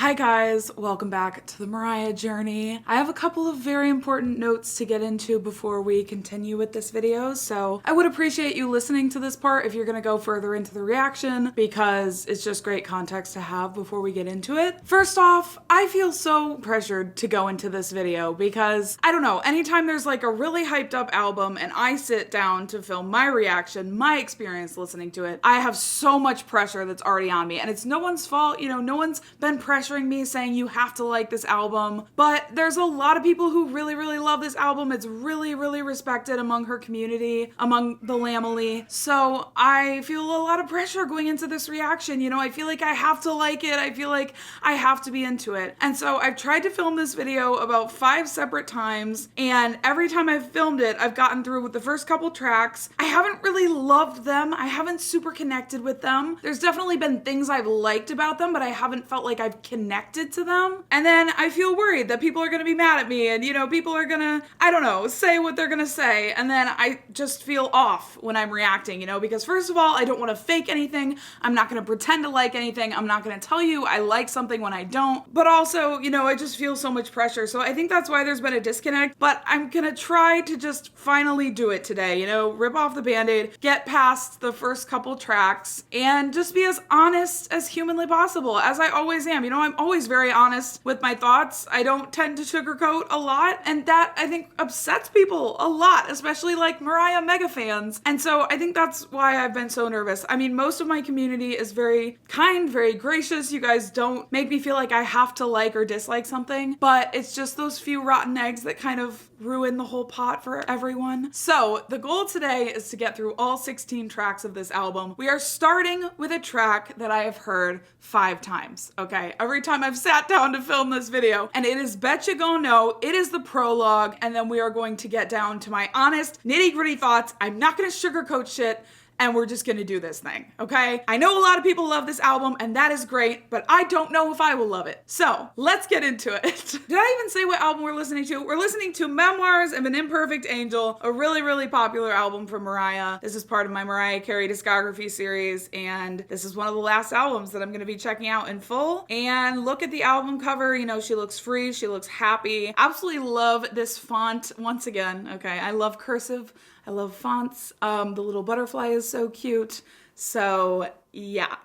Hi guys, welcome back to the Mariah journey. I have a couple of very important notes to get into before we continue with this video, so I would appreciate you listening to this part if you're gonna go further into the reaction, because it's just great context to have before we get into it. First off, I feel so pressured to go into this video because, I don't know, anytime there's like a really hyped up album and I sit down to film my reaction, my experience listening to it, I have so much pressure that's already on me, and it's no one's fault, no one's been pressuring me saying you have to like this album, but there's a lot of people who really love this album. It's really respected among her community, among the Lamely. So I feel a lot of pressure going into this reaction. I feel like I have to like it. I feel like I have to be into it. And so I've tried to film this video about 5 separate times, and every time I've filmed it, I've gotten through with the first couple tracks. I haven't really loved them. I haven't super connected with them. There's definitely been things I've liked about them, but I haven't felt like I've connected to them. And then I feel worried that people are gonna be mad at me and, people are gonna, I don't know, say what they're gonna say. And then I just feel off when I'm reacting, because first of all, I don't wanna fake anything. I'm not gonna pretend to like anything. I'm not gonna tell you I like something when I don't. But also, I just feel so much pressure. So I think that's why there's been a disconnect, but I'm gonna try to just finally do it today, rip off the Band-Aid, get past the first couple tracks, and just be as honest as humanly possible, as I always am. I'm always very honest with my thoughts. I don't tend to sugarcoat a lot, and that I think upsets people a lot, especially like Mariah mega fans. And so I think that's why I've been so nervous. I mean, most of my community is very kind, very gracious. You guys don't make me feel like I have to like or dislike something, but it's just those few rotten eggs that kind of ruin the whole pot for everyone. So the goal today is to get through all 16 tracks of this album. We are starting with a track that I have heard 5 times, okay? Every time I've sat down to film this video, and it is Betcha Gon Know. It is the prologue, and then we are going to get down to my honest, nitty-gritty thoughts. I'm not gonna sugarcoat shit, and we're just gonna do this thing, okay? I know a lot of people love this album, and that is great, but I don't know if I will love it. So, let's get into it. Did I even say what album we're listening to? We're listening to Memoirs of an Imperfect Angel, a really popular album from Mariah. This is part of my Mariah Carey discography series, and this is one of the last albums that I'm gonna be checking out in full. And look at the album cover, she looks free, she looks happy. Absolutely love this font once again, okay? I love cursive. I love fonts. The little butterfly is so cute. So, yeah.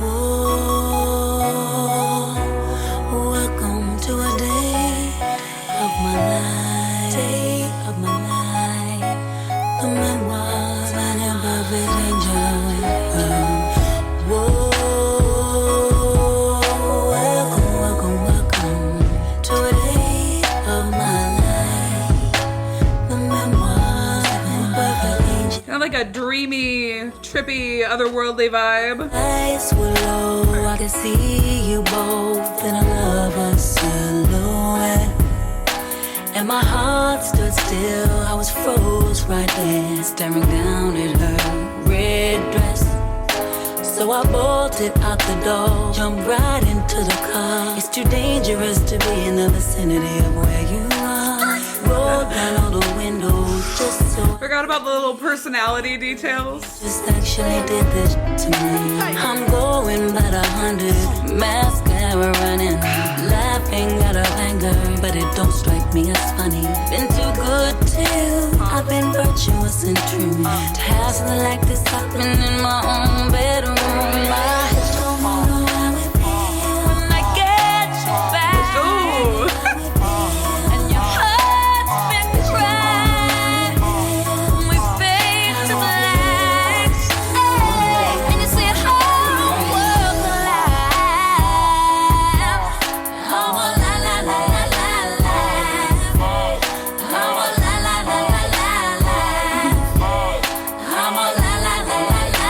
Oh, welcome to a day of my life. Day of my life. The memoirs of an imperfect angel. Whoa, welcome to a day of my life. Like a dreamy, trippy, otherworldly vibe. Eyes were low, I could see you both in a lover's silhouette. And my heart stood still, I was froze right there, staring down at her red dress. So I bolted out the door, jumped right into the car. It's too dangerous to be in the vicinity of where you are. Rolled down all the windows just so. Forgot about the little personality details. Just actually did this to me. I'm going by the 100, mascara running, laughing out of anger, but it don't strike me as funny. Been too good to you, I've been virtuous and true. To have something like this happen in my own bedroom. I just don't know how it feels when I get you back. Ooh. And your heart's been crying. We fade to black. And you see how world alive. Oh, la la la la la la. Oh, la la la la la la. Oh, la la la la la la.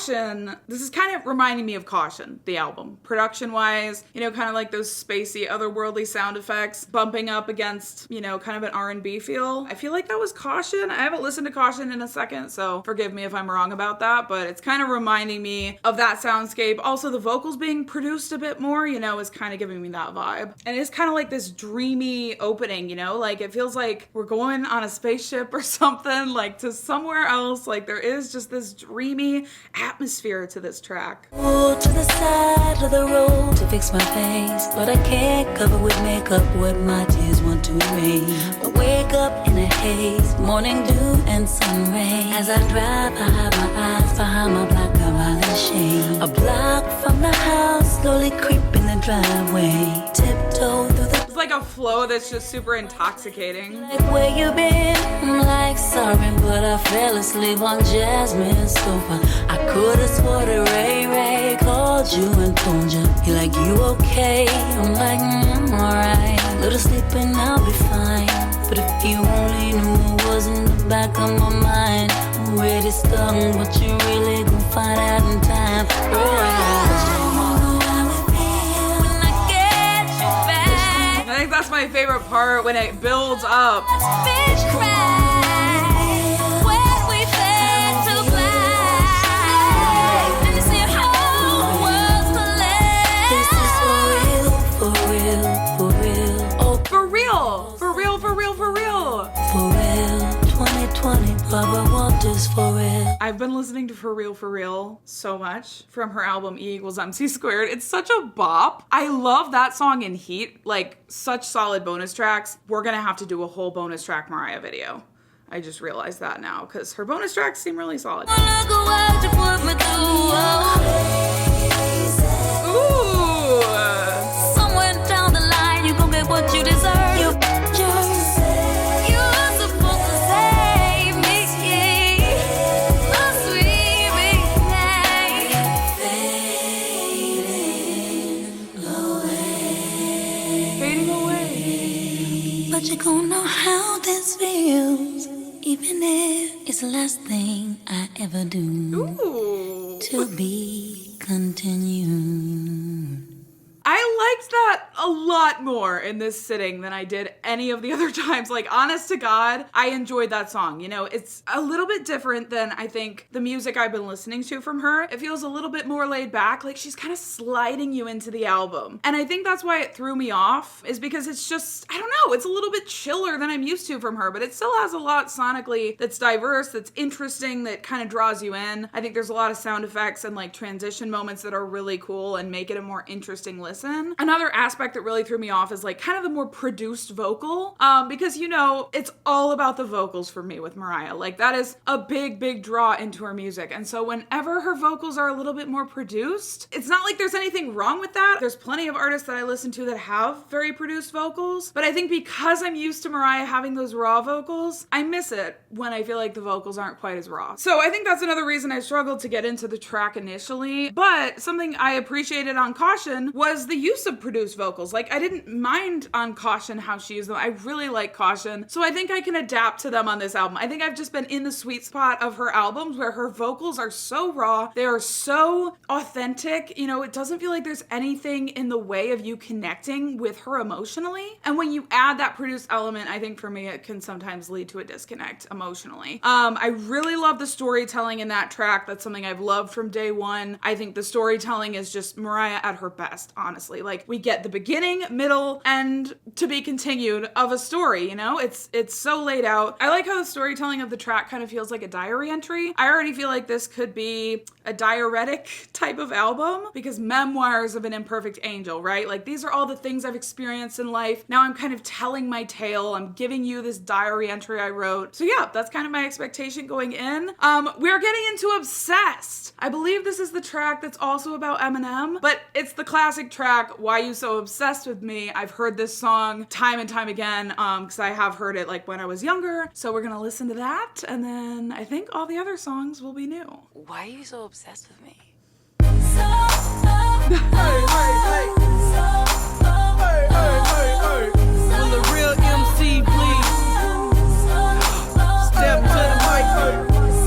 Caution, this is kind of reminding me of Caution, the album. Production-wise, you know, kind of like those spacey, otherworldly sound effects bumping up against, you know, kind of an R&B feel. I feel like that was Caution. I haven't listened to Caution in a second, so forgive me if I'm wrong about that, but it's kind of reminding me of that soundscape. Also, the vocals being produced a bit more, you know, is kind of giving me that vibe. And it's kind of like this dreamy opening, you know, like it feels like we're going on a spaceship or something, like to somewhere else. Like there is just this dreamy atmosphere to this track. Pull to the side of the road to fix my face, but I can't cover with makeup what my tears want to erase. I wake up in a haze, morning dew and sun rays. As I drive, I hide my eyes behind my black violet shade. A block from the house, slowly creep in the driveway. Tiptoe through the... It's like a flow that's just super intoxicating. Like where you been? I'm like sorry, but I fell asleep on Jasmine's sofa. I could've swore that Ray called you and told you. He like, you okay? I'm like, I'm alright. Little sleeping, I'll be fine. But if you only knew what was in the back of my mind, already stung, but you really gon' find out in time. I think that's my favorite part when it builds up. For real, 2020, Barbara Walters for real. I've been listening to For Real so much from her album E=MC². It's such a bop. I love that song in Heat, like such solid bonus tracks. We're gonna have to do a whole bonus track Mariah video. I just realized that now because her bonus tracks seem really solid. Ooh. Somewhere down the line, you gon' get what you deserve. But you gon' know how this feels, even if it's the last thing I ever do. Ooh. To be continued. I liked that a lot more in this sitting than I did any of the other times. Like, honest to God, I enjoyed that song. You know, it's a little bit different than I think the music I've been listening to from her. It feels a little bit more laid back. Like, she's kind of sliding you into the album. And I think that's why it threw me off, is because it's just, I don't know, it's a little bit chiller than I'm used to from her, but it still has a lot sonically that's diverse, that's interesting, that kind of draws you in. I think there's a lot of sound effects and like transition moments that are really cool and make it a more interesting listen. Another aspect that really threw me off is like kind of the more produced vocal, because you know, it's all about the vocals for me with Mariah. Like that is a big draw into her music. And so whenever her vocals are a little bit more produced, it's not like there's anything wrong with that. There's plenty of artists that I listen to that have very produced vocals, but I think because I'm used to Mariah having those raw vocals, I miss it when I feel like the vocals aren't quite as raw. So I think that's another reason I struggled to get into the track initially, but something I appreciated on Caution was the use of produced vocals. Like I didn't mind on Caution how she used them. I really like Caution. So I think I can adapt to them on this album. I think I've just been in the sweet spot of her albums where her vocals are so raw. They are so authentic. You know, it doesn't feel like there's anything in the way of you connecting with her emotionally. And when you add that produced element, I think for me, it can sometimes lead to a disconnect emotionally. I really love the storytelling in that track. That's something I've loved from day one. I think the storytelling is just Mariah at her best, honestly. Like we get the beginning, middle, and to be continued of a story, you know? It's so laid out. I like how the storytelling of the track kind of feels like a diary entry. I already feel like this could be a diuretic type of album because Memoirs of an Imperfect Angel, right? Like these are all the things I've experienced in life. Now I'm kind of telling my tale. I'm giving you this diary entry I wrote. So yeah, that's kind of my expectation going in. We're getting into Obsessed. I believe this is the track that's also about Eminem, but it's the classic track, Why You So Obsessed With Me. I've heard this song time and time again because I have heard it like when I was younger. So we're gonna listen to that, and then I think all the other songs will be new. Why are you so obsessed with me? Will the real MC please step to the mic?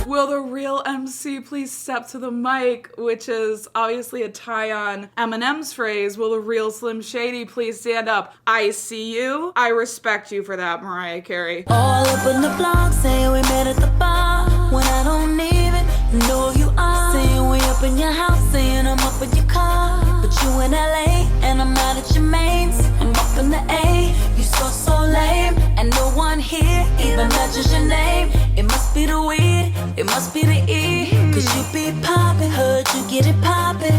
Will the real MC you please step to the mic, which is obviously a tie on Eminem's phrase, will the real Slim Shady please stand up? I see you. I respect you for that, Mariah Carey. All up in the blog saying we met at the bar when I don't even know you are. Saying we up in your house, saying I'm up in your car. But you in LA and I'm out at your mains. I'm up in the A, you so lame. And no one here even mentions your name. It must be the weed, it must be the E. Cause you be poppin', heard you get it poppin'.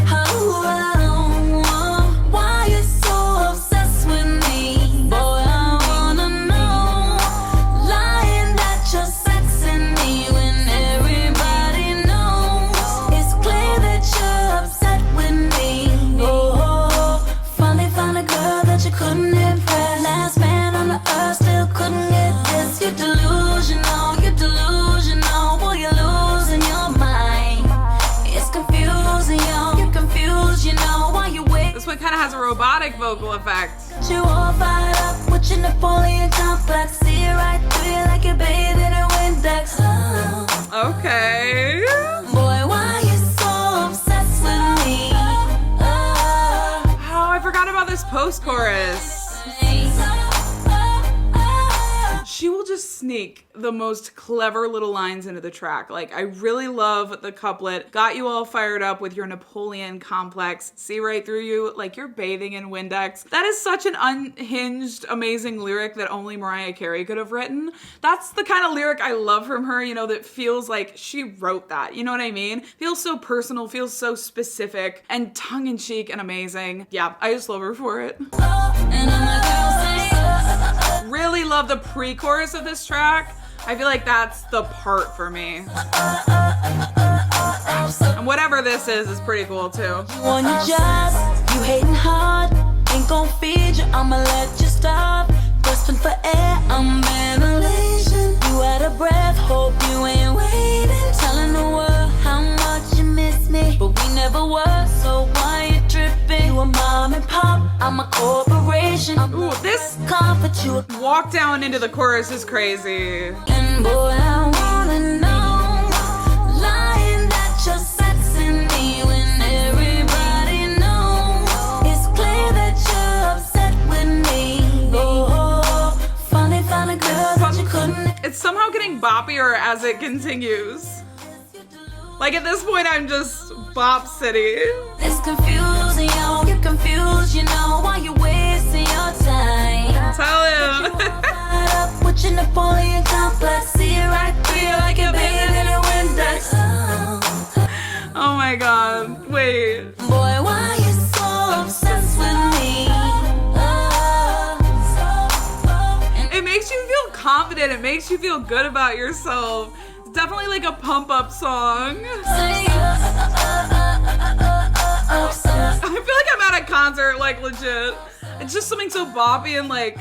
Why you so obsessed with me? Boy, I wanna know. Lying that you're sexing me when everybody knows. It's clear that you're upset with me. Oh, finally found a girl that you couldn't impress. Last man on the earth still couldn't get this. You're delusional, boy, you're losing your mind. It's confusing, you're confused, you know why you wait. This one kind of has a robotic vocal effect. You all fired up with your Napoleon complex. See it right through you like you're bathing in Windex. Okay. Boy, why you so obsessed with me? Oh, I forgot about this post-chorus. She will just sneak the most clever little lines into the track. Like, I really love the couplet, got you all fired up with your Napoleon complex, see right through you like you're bathing in Windex. That is such an unhinged, amazing lyric that only Mariah Carey could have written. That's the kind of lyric I love from her, you know, that feels like she wrote that. You know what I mean? Feels so personal, feels so specific, and tongue-in-cheek and amazing. Yeah, I just love her for it. Really love the pre-chorus of this track. I feel like that's the part for me. And whatever this is pretty cool too. You on your job, you hating hard, ain't gon' feed you, I'ma let you starve. Bustin' for air, I'm ventilation. You out of breath, hope you ain't waiting. Telling the world how much you miss me, but we never were, so why you tripping? You a mom and pop, I'm a corporation. Ooh, this comfort you. walk down into the chorus is crazy. And boy, I wanna know, lying that you're sexing me when everybody knows. It's clear that you're upset with me. Oh, finally found a girl that you couldn't. It's somehow getting boppier as it continues. Like at this point, I'm just bop city. It's confusing, yo. You're confused, you know why you wasting your time. Tell him. Up with your Napoleon complex, see it right through you like you're bathing in Windex. Oh my god. Wait. Boy, why you so obsessed with me? It makes you feel confident. It makes you feel good about yourself. It's definitely like a pump up song. I feel like I'm at a concert, like legit. It's just something so boppy and like.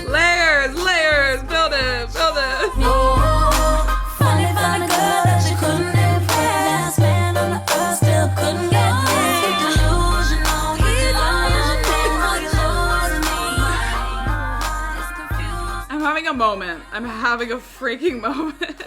Layers, layers, build it, build it. I'm having a moment. I'm having a freaking moment.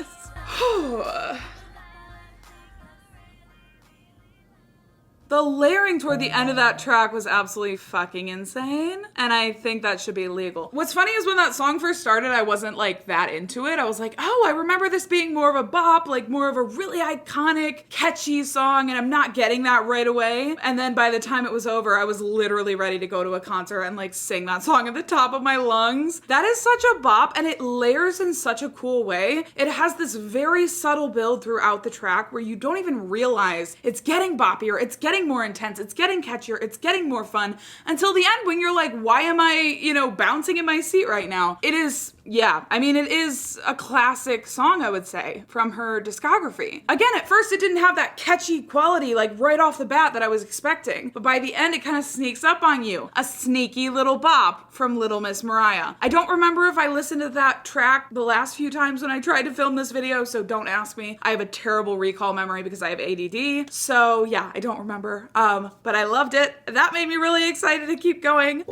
The layering toward the end of that track was absolutely fucking insane, and I think that should be illegal. What's funny is when that song first started, I wasn't like that into it. I was like, oh, I remember this being more of a bop, like more of a really iconic, catchy song, and I'm not getting that right away. And then by the time it was over, I was literally ready to go to a concert and like sing that song at the top of my lungs. That is such a bop, and it layers in such a cool way. It has this very subtle build throughout the track where you don't even realize it's getting boppier, it's getting more intense, it's getting catchier, it's getting more fun, until the end when you're like, why am I, bouncing in my seat right now? It is, yeah, I mean, it is a classic song, I would say, from her discography. Again, at first it didn't have that catchy quality, like right off the bat that I was expecting, but by the end it kind of sneaks up on you. A sneaky little bop from Little Miss Mariah. I don't remember if I listened to that track the last few times when I tried to film this video, so don't ask me. I have a terrible recall memory because I have ADD, so yeah, I don't remember whatever. But I loved it. That made me really excited to keep going.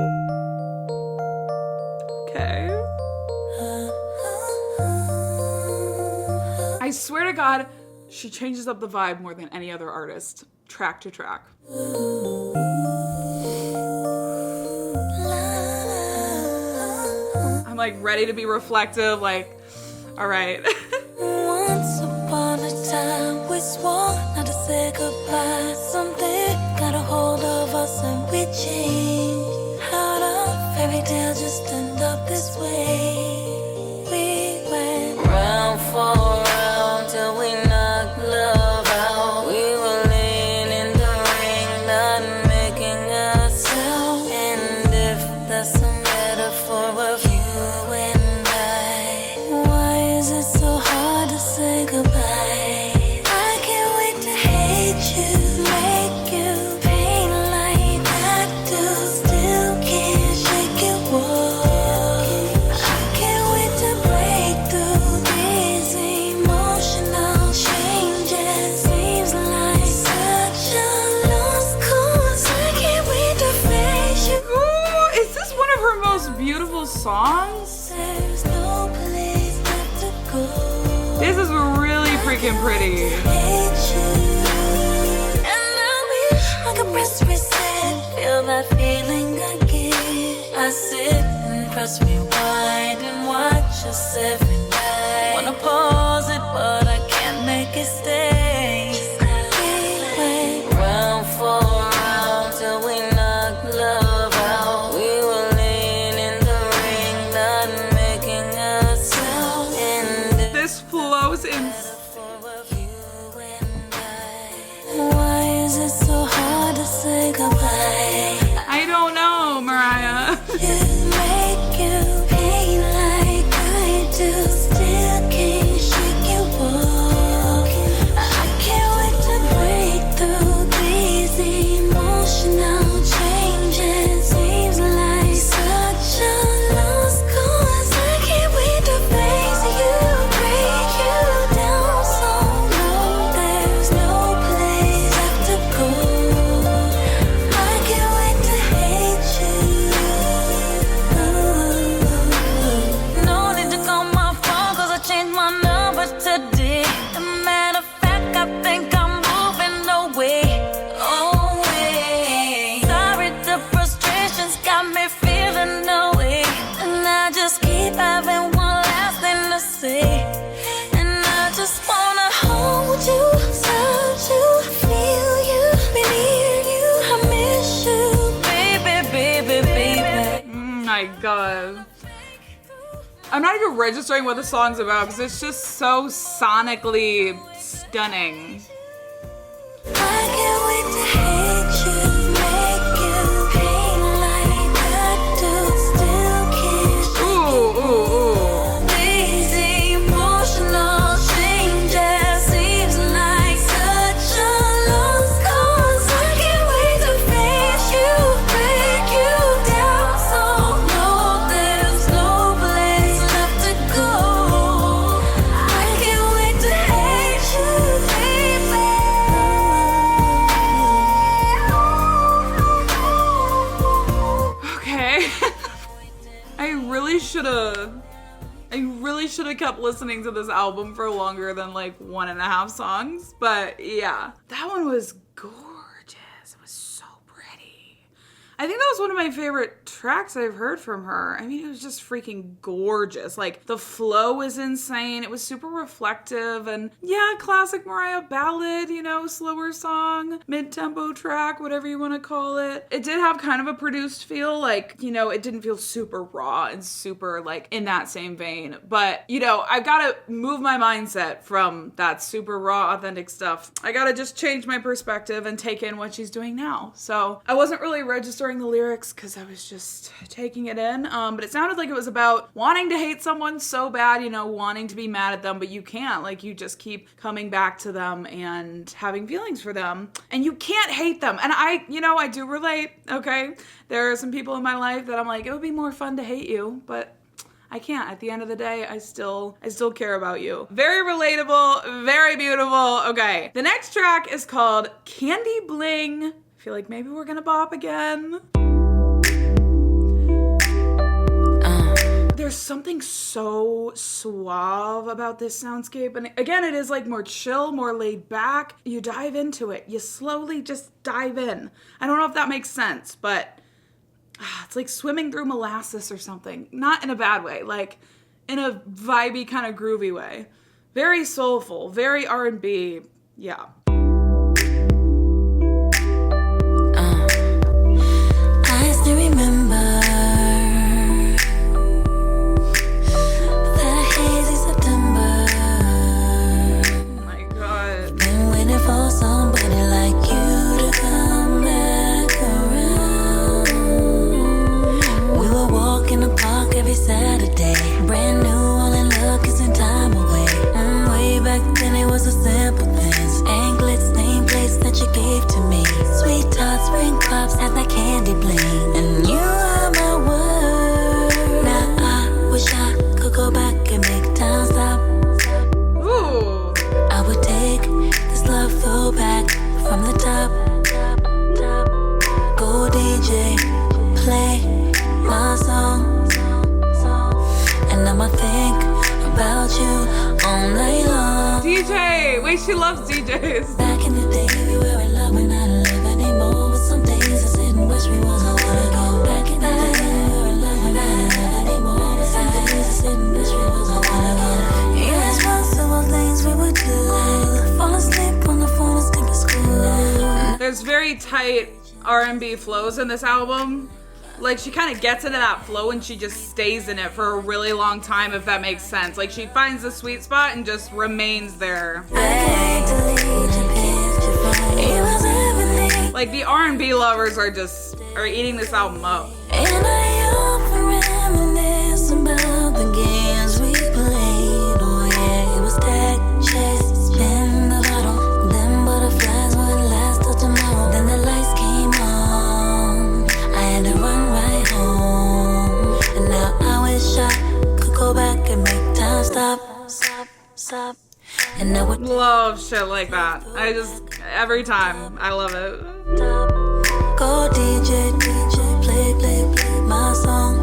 Okay. I swear to God, she changes up the vibe more than any other artist, track to track. I'm like ready to be reflective, like, all right. Once upon a time we swore not to say goodbye. Something got a hold of us and we changed. How the fairy tale just end up this way? We went round for round till we knocked love out. We were laying in the ring, not making a sound. And if that's a metaphor of you and I, why is it so hard to say goodbye? I can't wait to hate you, make you pain like I do. Still can't shake it, whoa. I can't wait to break through these emotional changes. Seems like such a lost cause. I can't wait to face you. Ooh, is this one of her most beautiful songs? There's no place left to go. This is really freaking pretty. Hate you. And I wish I could press reset, feel that feeling again. I sit and press rewind and watch us every night. Wanna pause it, but I can't make it stay. We went round for round till we knocked love out. We were laying in the ring, not making a sound. And This flows in. why is it so hard to say goodbye? I don't know, Mariah. Just make you pain like I do. Still can't shake it, whoa. I can't wait to break through these emotional changes. Seems like such a lost cause. I can't wait to face you, break you down so low. There's no place left to go. I can't wait to hate you. No need to call my phone cause I changed my number today. As a matter of fact, I think I'm moving away. Away. Sorry, the frustrations got me feeling away. And I just keep having one last thing to say. And I just wanna hold you, touch you, feel you, be near you. I miss you, baby, baby, baby. My God. I'm not even registering what the song's about because it's just so sonically stunning. I can't wait to hate you, make you pain like I do. Still can't Ooh, ooh, ooh. these emotional changes. Seems like such a lost cause. I can't wait to face you, break you down so low. There's no place left to go. I can't wait to hate you, Okay. I really should have kept listening to this album for longer than like 1.5 songs. But yeah, that one was gorgeous. It was so pretty. I think that was one of my favorite tracks I've heard from her. I mean, it was just freaking gorgeous. Like, the flow was insane. It was super reflective and, yeah, classic Mariah ballad, you know, slower song, mid-tempo track, whatever you want to call it. It did have kind of a produced feel, like, you know, it didn't feel super raw and super, like, in that same vein. But, you know, I've got to move my mindset from that super raw, authentic stuff. I got to just change my perspective and take in what she's doing now. So I wasn't really registering the lyrics because I was just taking it in. But it sounded like it was about wanting to hate someone so bad, you know, wanting to be mad at them, but you can't. Like, you just keep coming back to them and having feelings for them. And you can't hate them. And I do relate, okay? There are some people in my life that I'm like, it would be more fun to hate you, but I can't. At the end of the day, I still care about you. Very relatable, very beautiful. Okay, the next track is called Candy Bling. I feel like maybe we're gonna bop again. There's something so suave about this soundscape. And again, it is like more chill, more laid back. You dive into it. You slowly just dive in. I don't know if that makes sense, but it's like swimming through molasses or something. Not in a bad way, like in a vibey kind of groovy way. Very soulful, very R&B. Yeah. I still remember for somebody like you to come back around. We would walk in the park every Saturday, brand new, all in love, kissing time away. Way back then it was the simple things, anklets, nameplates that you gave to me, sweet tarts, spring pops, had that candy bling, and you are my word. Now I wish I could go back and make time stop. Ooh. I would take love flow back from the top. Go DJ, play my song, and I'ma think about you all night long. DJ! Wait, she loves DJs. Back in the day, we were in love, we're not in love anymore. But some days I sit and wish we wasn't wanna go. Back in the day, we were in love, we're not in love anymore. But some days I sit and wish we wasn't wanna go. Irresponsible things we would do. Fall asleep on the phone and skip school. There's very tight R&B flows in this album. Like, she kind of gets into that flow and she just stays in it for a really long time, if that makes sense. Like, she finds the sweet spot and just remains there. Like, the R&B lovers are eating this album up. And I often reminisce about the games we played. Oh yeah, it was tag, chase, spin the bottle. Them butterflies would last till tomorrow. Then the lights came on, I had to run right home. And now I wish I could go back and make time stop. And I would Love shit like that. Every time, I love it. go DJ, play my song.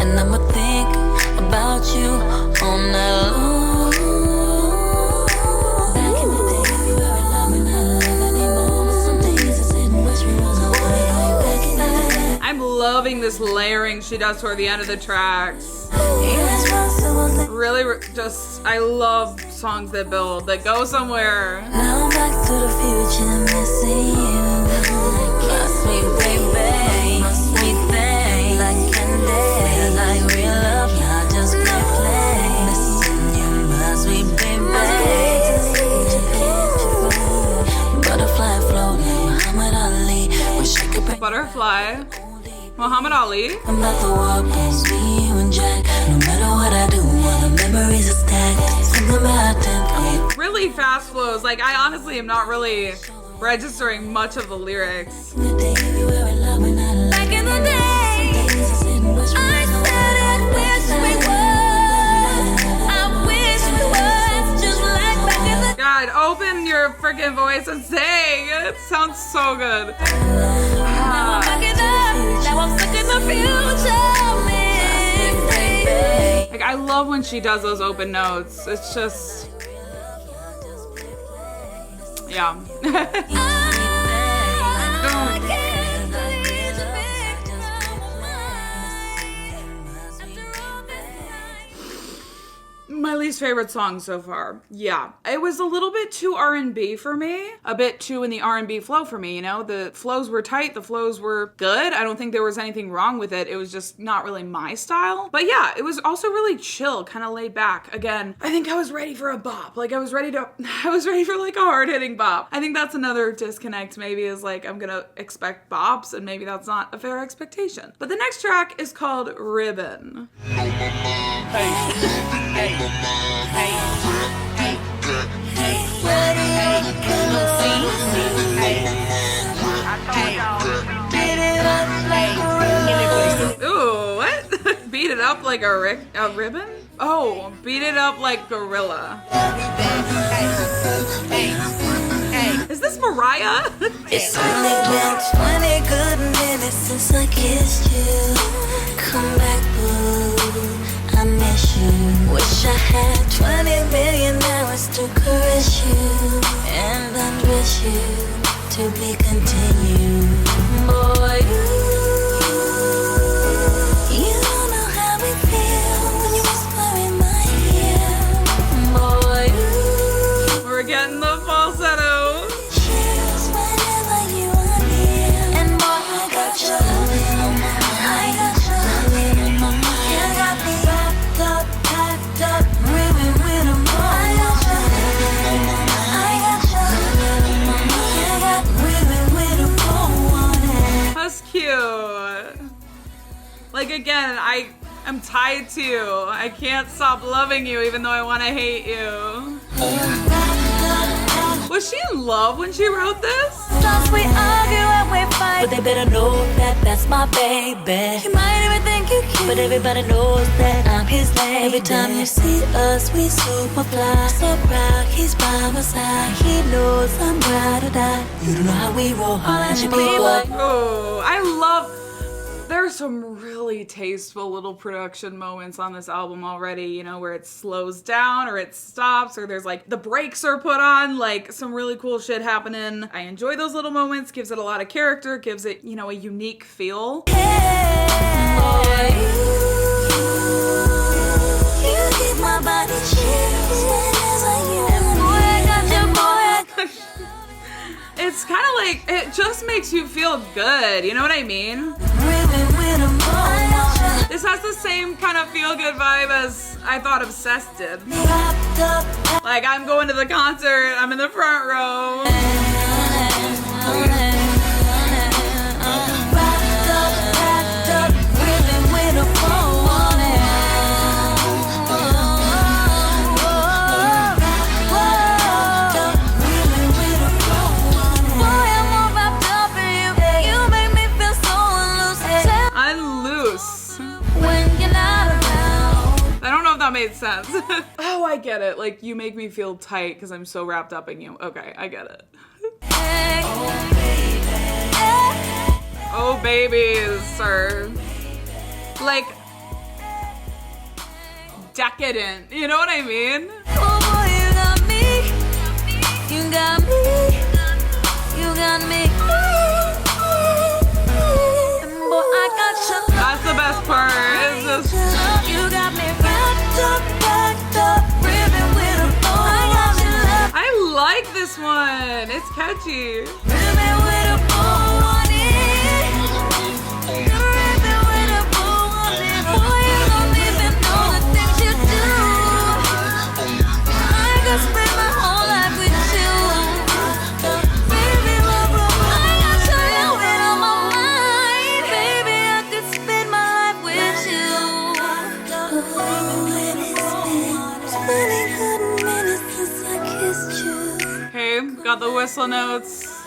And I'ma think about you all night long. Back in the day, we were in love, we're not in love anymore. But some days I sit and wish we wasn't wanna go back in the day. I'm loving this layering she does toward the end of the tracks. Really, I love songs that build, that go somewhere. Now I'm back to the future, missing you. My sweet baby, my sweet thing, like candy, like real love, not just play. Missing you, my sweet baby. Butterfly flow like Muhammad Ali. Wish I could bring Butterfly, Muhammad Ali. I'm about to walk past me, you and Jack. No matter what I do, all the memories are stacked. Something about 10th grade. Really fast flows. Like, I honestly am not really registering much of the lyrics. Back in the day, I said I wish we were. I wish we were just like back in the day. God, open your freaking voice and sing. It sounds so good. Now I'm back in the, now I'm stuck in the future, man. Like, I love when she does those open notes. It's just, yeah. My least favorite song so far. Yeah. It was a little bit too R&B for me. A bit too in the R&B flow for me, you know? The flows were tight. The flows were good. I don't think there was anything wrong with it. It was just not really my style. But yeah, it was also really chill, kind of laid back. Again, I think I was ready for a bop. Like, I was ready for like a hard-hitting bop. I think that's another disconnect maybe, is like, I'm gonna expect bops and maybe that's not a fair expectation. But the next track is called Ribbon. Ooh, what? Beat it up like a ribbon? Oh, beat it up like gorilla. Is this Mariah? It's only been 20 good minutes since I kissed you. Come back, boo, I miss you. Wish I had 20 million hours to caress you and undress you to be continued. Boy, you don't know how it feels when you whisper in my ear. Boy, We're getting the falsetto. chills whenever you are near. And boy, I got you loving on my mind. I got you loving on my mind. You got me wrapped up, packed up, ribbon with a bow. I got you loving on my mind. I got you loving on my mind. You got ribbon with a bow on it. That's cute. Like again, I'm tied to you. I can't stop loving you even though I want to hate you. Was she in love when she wrote this? Sometimes we argue and we fight, but they better know that that's my baby. You might even think you cute, but everybody knows that I'm his lady. Every time you see us, we super fly. So proud, he's by my side. He knows I'm ride or die. You don't know how we roll hard, you people. Oh, I love. There's some really tasteful little production moments on this album already, you know, where it slows down or it stops or there's like the brakes are put on, like some really cool shit happening. I enjoy those little moments, gives it a lot of character, gives it, you know, a unique feel. Hey, boy, you give my body chills whenever you and boy, I got you, boy, I got It's kind of like, it just makes you feel good, you know what I mean? This has the same kind of feel-good vibe as I thought Obsessed did. Like, I'm going to the concert, I'm in the front row. That made sense. Oh, I get it. Like, you make me feel tight because I'm so wrapped up in you. Okay, I get it. Oh, babies, sir. Like, decadent. You know what I mean? Oh boy, you got me. You got me. You got me. And boy, I got you. That's the best part. It's just... You got me wrapped up, packed up, ribbon with a bow. I got you. I like this one. It's catchy. Ribbon with a bow on it. Ribbon with a bow on it. Boy, you don't even know the things you do. I could spend my whole life with you. Baby, love, I got you on my mind. Baby, I could spend my life with you. Okay, got the whistle notes.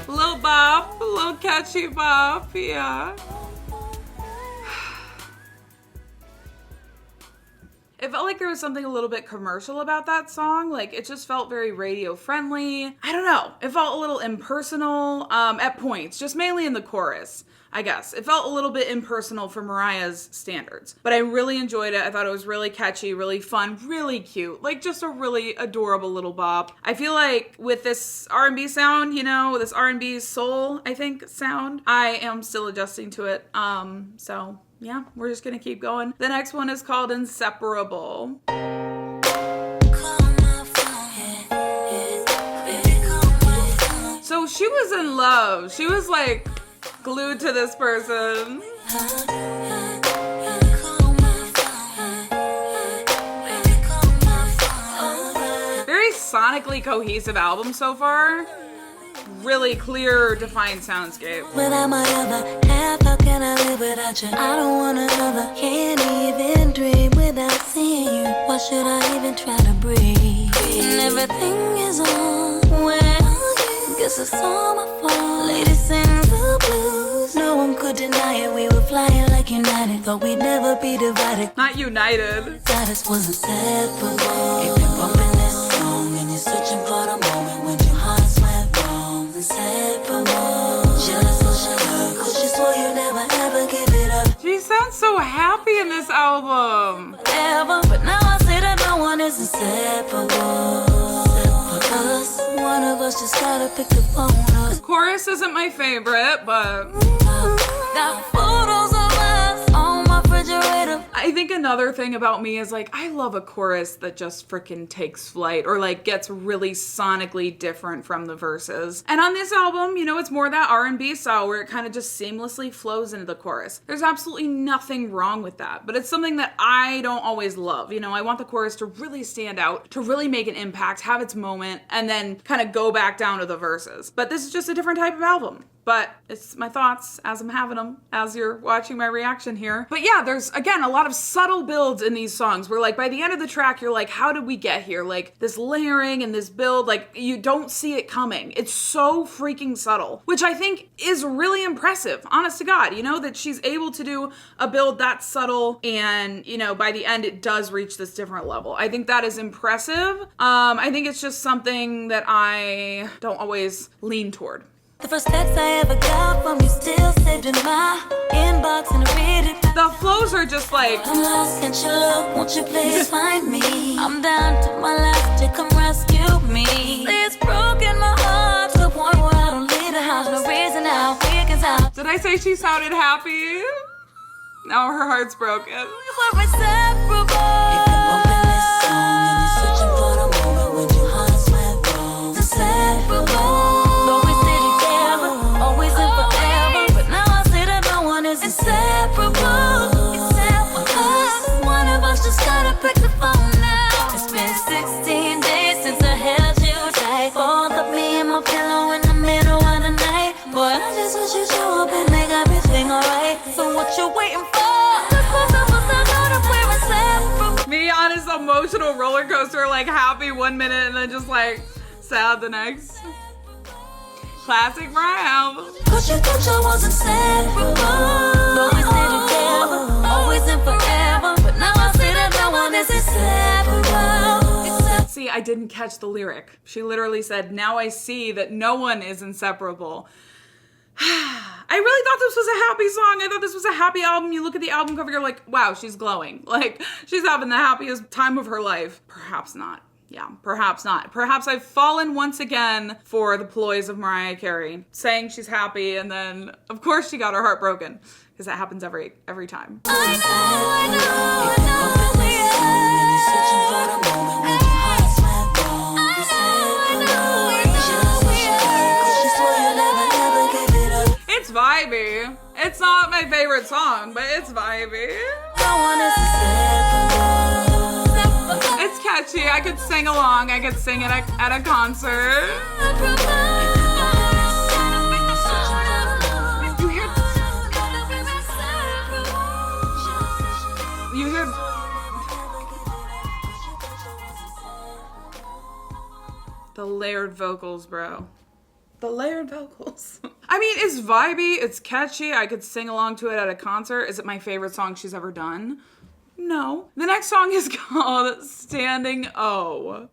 Little bop, a little catchy bop, yeah. It felt like there was something a little bit commercial about that song. Like, it just felt very radio friendly. I don't know. It felt a little impersonal at points, just mainly in the chorus, I guess. It felt a little bit impersonal for Mariah's standards. But I really enjoyed it. I thought it was really catchy, really fun, really cute. Like, just a really adorable little bop. I feel like with this R&B sound, you know, this R&B soul, I think, sound, I am still adjusting to it. So... yeah, we're just gonna keep going. The next one is called Inseparable. So she was in love. She was like glued to this person. Very sonically cohesive album so far. Really clear, defined soundscape. Without my other half, how can I live without you? I don't want another. Can't even dream without seeing you. Why should I even try to breathe? And everything is on. Well, guess it's all my fault. deny it. We were flying like United. Thought we'd never be divided. Not united. Status was inseparable. If you're bumping this song and you're searching for the moment when your hearts went wrong, inseparable. Just so sure, cause you swore you never ever give it up. She sounds so happy in this album. Ever, but now I say that no one is inseparable. Us, one of us just gotta pick the phone up. Chorus isn't my favorite, but got photos of us on my refrigerator. I think another thing about me is like, I love a chorus that just freaking takes flight or like gets really sonically different from the verses. And on this album, you know, it's more that R&B style where it kind of just seamlessly flows into the chorus. There's absolutely nothing wrong with that, but it's something that I don't always love. You know, I want the chorus to really stand out, to really make an impact, have its moment, and then kind of go back down to the verses. But this is just a different type of album. But it's my thoughts as I'm having them, as you're watching my reaction here. But yeah, there's, again, a lot of subtle builds in these songs where like by the end of the track, you're like, how did we get here? Like this layering and this build, like you don't see it coming. It's so freaking subtle, which I think is really impressive, honest to God, you know, that she's able to do a build that subtle and, you know, by the end it does reach this different level. I think that is impressive. I think it's just something that I don't always lean toward. The first text I ever got from you still saved in my inbox and I read it. The flows are just like, I'm lost, can't you look, won't you please find me? I'm down to my last to come rescue me. It's broken my heart to the point where I don't leave the house. No reason how it gets out. did I say she sounded happy? Now her heart's broken. We were inseparable. If you're bumping this song and you're searching for the moment when your hearts went wrong, inseparable. Inseparable, inseparable. One of us just gotta pick the phone now. It's been 16 days since I held you tight. Both of me and my pillow in the middle of the night. Boy, I just wish you'd show up and make everything alright. So what you waiting for? Me on his emotional roller coaster, like happy one minute and then just like sad the next. Classic Mariah album. Thought you was inseparable. But we stay together, always and forever. But now I see that no one is inseparable. See, I didn't catch the lyric. She literally said, now I see that no one is inseparable. I really thought this was a happy song. I thought this was a happy album. You look at the album cover, you're like, wow, she's glowing. Like, she's having the happiest time of her life. Perhaps not. Yeah, perhaps not. Perhaps I've fallen once again for the ploys of Mariah Carey, saying she's happy, and then, of course, she got her heart broken, because that happens every time. I know, It's vibey. It's not my favorite song, but it's vibey. It's catchy. I could sing along. I could sing it at a concert. You hear the layered vocals, bro. The layered vocals. I mean, it's vibey. It's catchy. I could sing along to it at a concert. Is it my favorite song she's ever done? No. The next song is called Standing O.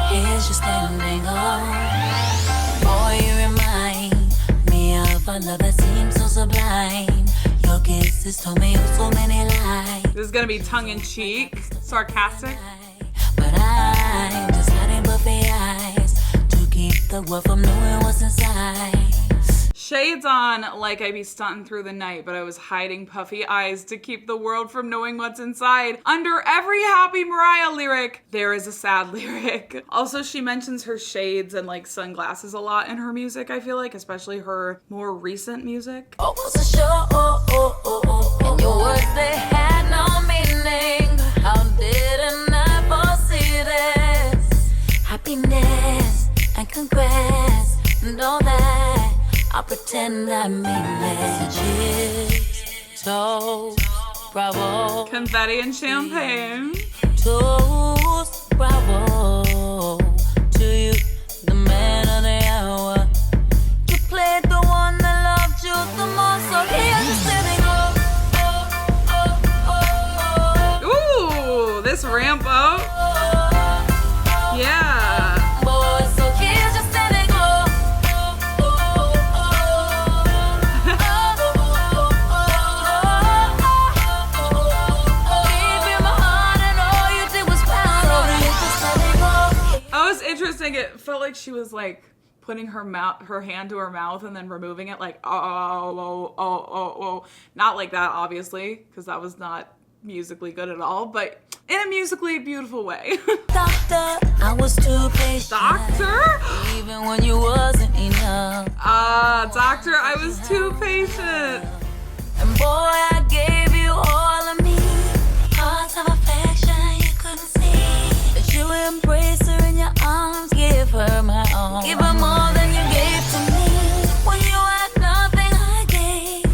Here's your standing O. Boy, you remind me of a love that seems so sublime. Your kisses told me so many lies. This is gonna be tongue-in-cheek, sarcastic. But I'm just hiding buffy eyes to keep the world from knowing what's inside. Shades on like I be stunting through the night, but I was hiding puffy eyes to keep the world from knowing what's inside. Under every happy Mariah lyric, there is a sad lyric. Also, she mentions her shades and like sunglasses a lot in her music, I feel like, especially her more recent music. Oh, was a show, and your words, they had no meaning. How didn't I foresee this? Happiness and congrats and all that. I pretend I mean messages. Toast, bravo. Confetti and champagne. Toast, bravo. ramp up. Yeah. That was interesting. It felt like she was like putting her hand to her mouth and then removing it, like oh. Not like that, obviously, because that was not musically good at all, but in a musically beautiful way. Doctor, I was too patient. Doctor? Even when you wasn't enough. Doctor, I was too patient. And boy, I gave you all of me. Parts of affection you couldn't see. That you embrace her in your arms, give her my all. Give her more than you gave to me. When you had nothing, I gave.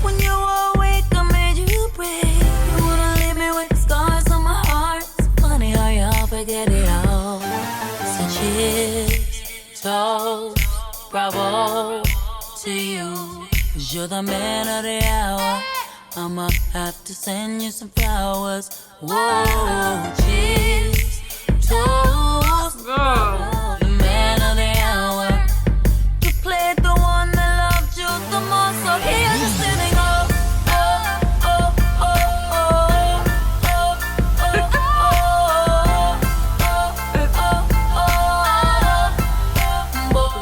When you were awake, I made you brave. You wouldn't leave me with scars on my heart. It's funny how y'all forget it all. So cheers, toast, bravo to you. 'Cause you're the man of the hour. I'ma have to send you some flowers. Whoa, cheers, toast, the man of the hour. You played the one that loved you the most. So here's the sitting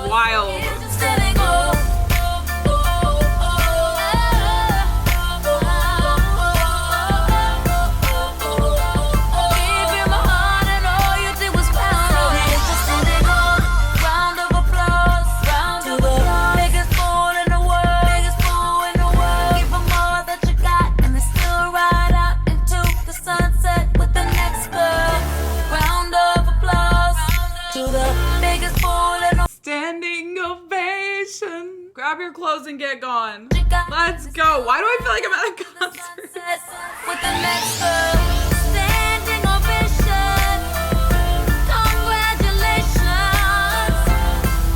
Wild. Standing ovation. Grab your clothes and get gone. Let's go. Why do I feel like I'm at a concert? With the next girl, standing ovation. Congratulations.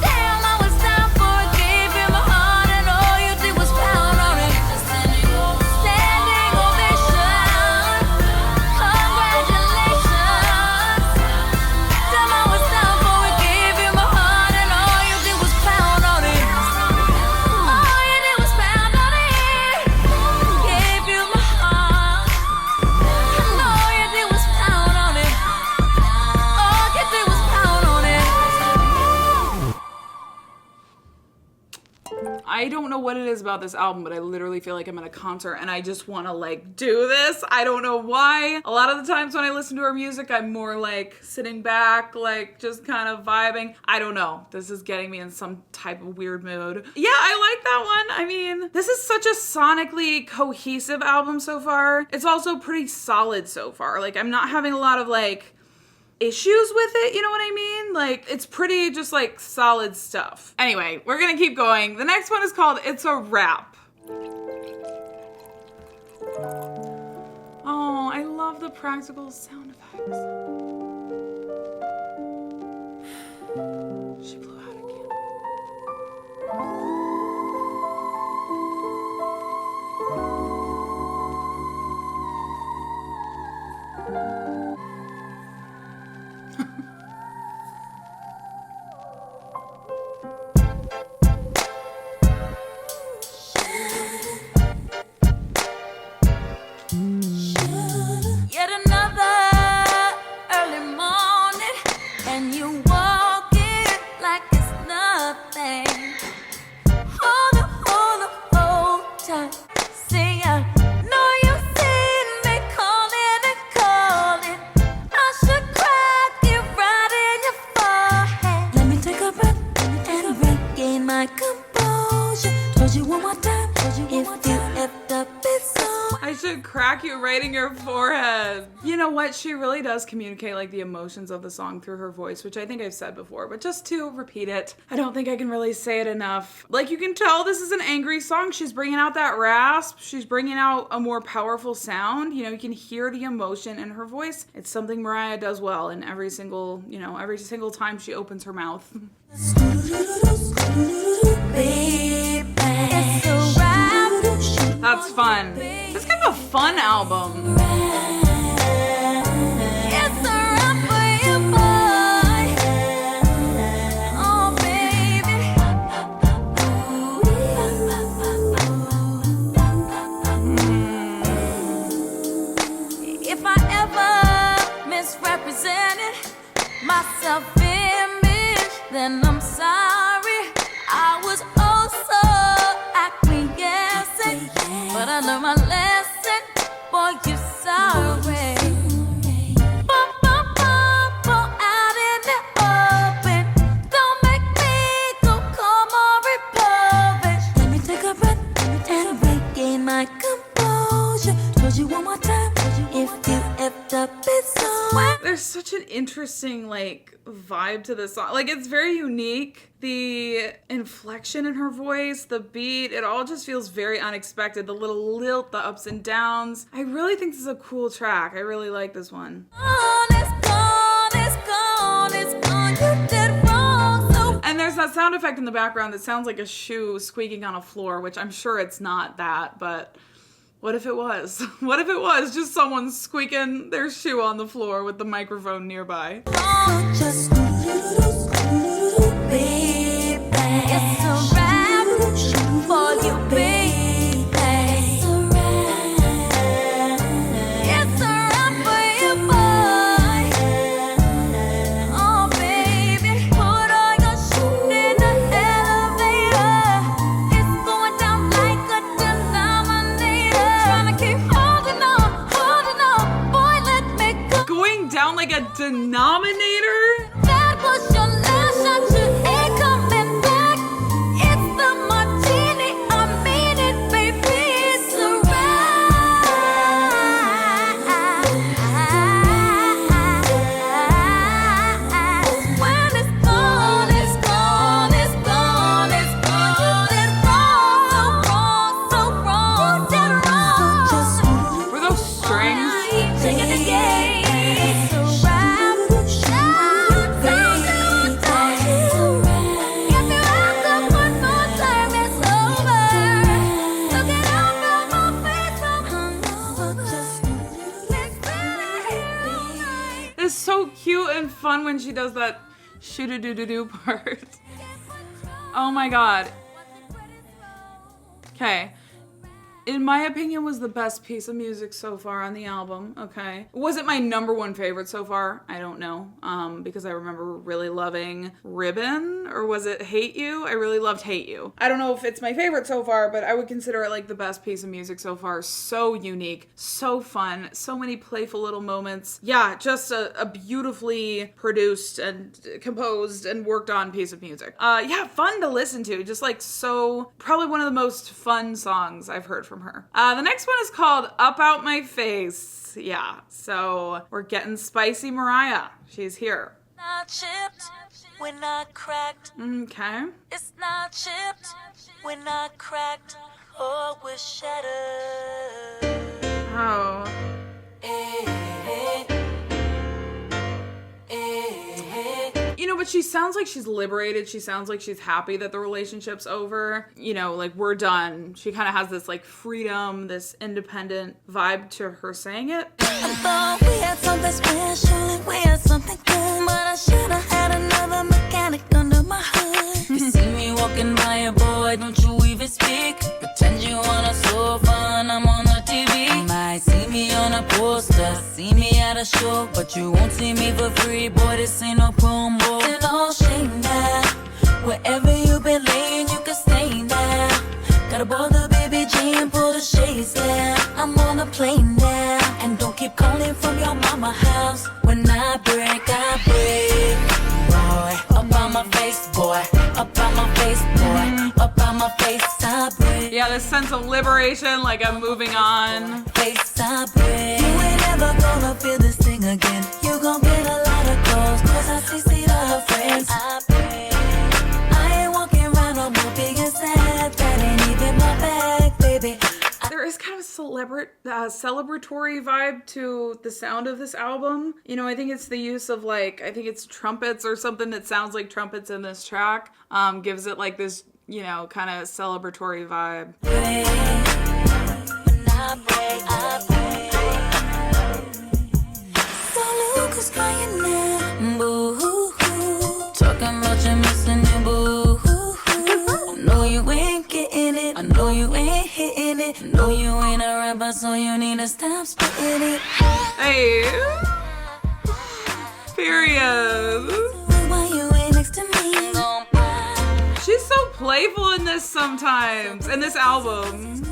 Damn, I was down for it. Gave you my heart and all you did was pound on it. Standing ovation. Congratulations. Damn, I was down for it. Gave you my heart and all you did was pound on it. All you did was pound on it. Gave you my heart. And all you did was pound on it. All you did was pound on it. I don't know what it is about this album, but I literally feel like I'm at a concert and I just want to like do this. I don't know why. A lot of the times when I listen to her music, I'm more like sitting back, like just kind of vibing. I don't know. This is getting me in some type of weird mood. Yeah, I like that one. I mean, this is such a sonically cohesive album so far. It's also pretty solid so far. Like, I'm not having a lot of like issues with it, you know what I mean? Like, it's pretty just like solid stuff. Anyway, we're gonna keep going. The next one is called It's a Wrap. Oh, I love the practical sound effects. She blew out again. Yet another early morning, and you walk it like it's nothing. Hold tight. See, I know you've seen me calling and calling. I should crack you right in your forehead. Let me take a breath and regain my composure. Told you one more time. If you effed up, it's on. I should crack you right in your forehead. You know what? She really does communicate like the emotions of the song through her voice, which I think I've said before, but just to repeat it, I don't think I can really say it enough. Like, you can tell this is an angry song. She's bringing out that rasp. She's bringing out a more powerful sound. You know, you can hear the emotion in her voice. It's something Mariah does well in every single time she opens her mouth. That's fun. It's kind of a fun album. my self-image, then I'm sorry. I was also acquiescing, but I learned my lesson. Boy, you sorry. Out in the open, don't make me go calm or repose. Let me take a breath and regain my composure. Told you one more time, if you effed up, it's on. There's such an interesting like vibe to this song. Like it's very unique. The inflection in her voice, the beat, it all just feels very unexpected. The little lilt, the ups and downs. I really think this is a cool track. I really like this one. And there's that sound effect in the background that sounds like a shoe squeaking on a floor, which I'm sure it's not that, but what if it was? What if it was just someone squeaking their shoe on the floor with the microphone nearby? It's a wrap for you, baby. It's a wrap for you, boy. Oh, baby, put all your shit in the elevator. It's going down like a denominator. Trying to keep holding on, boy, let me go. Going down like a denominator? That was your last shot, you ain't coming back. It's the martini, I mean it, baby. It's a wrap. When it's gone, it's gone, it's gone, it's gone. You did wrong, so wrong, did wrong. Were those strings? Taking the game, it's a wrap. It's so cute and fun when she does that shoo-doo-doo-doo part. Oh my god. Okay. In my opinion, was the best piece of music so far on the album, okay? Was it my number one favorite so far? I don't know, because I remember really loving Ribbon, or was it H.A.T.E.U? I really loved H.A.T.E.U. I don't know if it's my favorite so far, but I would consider it like the best piece of music so far. So unique, so fun, so many playful little moments. Yeah, just a beautifully produced and composed and worked on piece of music. Yeah, fun to listen to, just like so, probably one of the most fun songs I've heard from her. The next one is called Up Out My Face. Yeah, so we're getting spicy Mariah. She's here. Not chipped, we're not cracked. Okay. It's not chipped, we're not cracked, or we're shattered. Oh. You know, but she sounds like she's liberated. She sounds like she's happy that the relationship's over. You know, like, we're done. She kind of has this, like, freedom, this independent vibe to her saying it. I thought we had something special and we had something good, but I should have had another mechanic under my hood. You see me walking by a boy, don't you even speak. Pretend you wanna so fun, I'm on the TV. You might see me on a poster, see me at a show, but you won't see me for free, boy, this ain't no promo. And all shame now, wherever you been laying, you can stay now. Gotta board the baby G and pull the shades down. I'm on a plane now, and don't keep calling from your mama house. When I break, boy. Up on my face, boy. Up on my face, boy. Up on my face, I break. Yeah, this sense of liberation, like I'm moving on. Face, I break. You ain't ever gonna feel this thing again. You gon' get a lot of calls, cause I see to her friends. I break. I ain't walking around no more big and sad. That ain't even my bag, baby. There is kind of a celebratory vibe to the sound of this album. You know, I think it's the use of like, I think it's trumpets or something that sounds like trumpets in this track. Gives it like this, you know, kind of celebratory vibe. Talking about you missing your boo. I know you ain't getting it. I know you ain't hitting it. I know you ain't a rapper, so you need to stop spitting it. Hey. Period. Why you ain't next to me? She's so playful in this sometimes, in this album.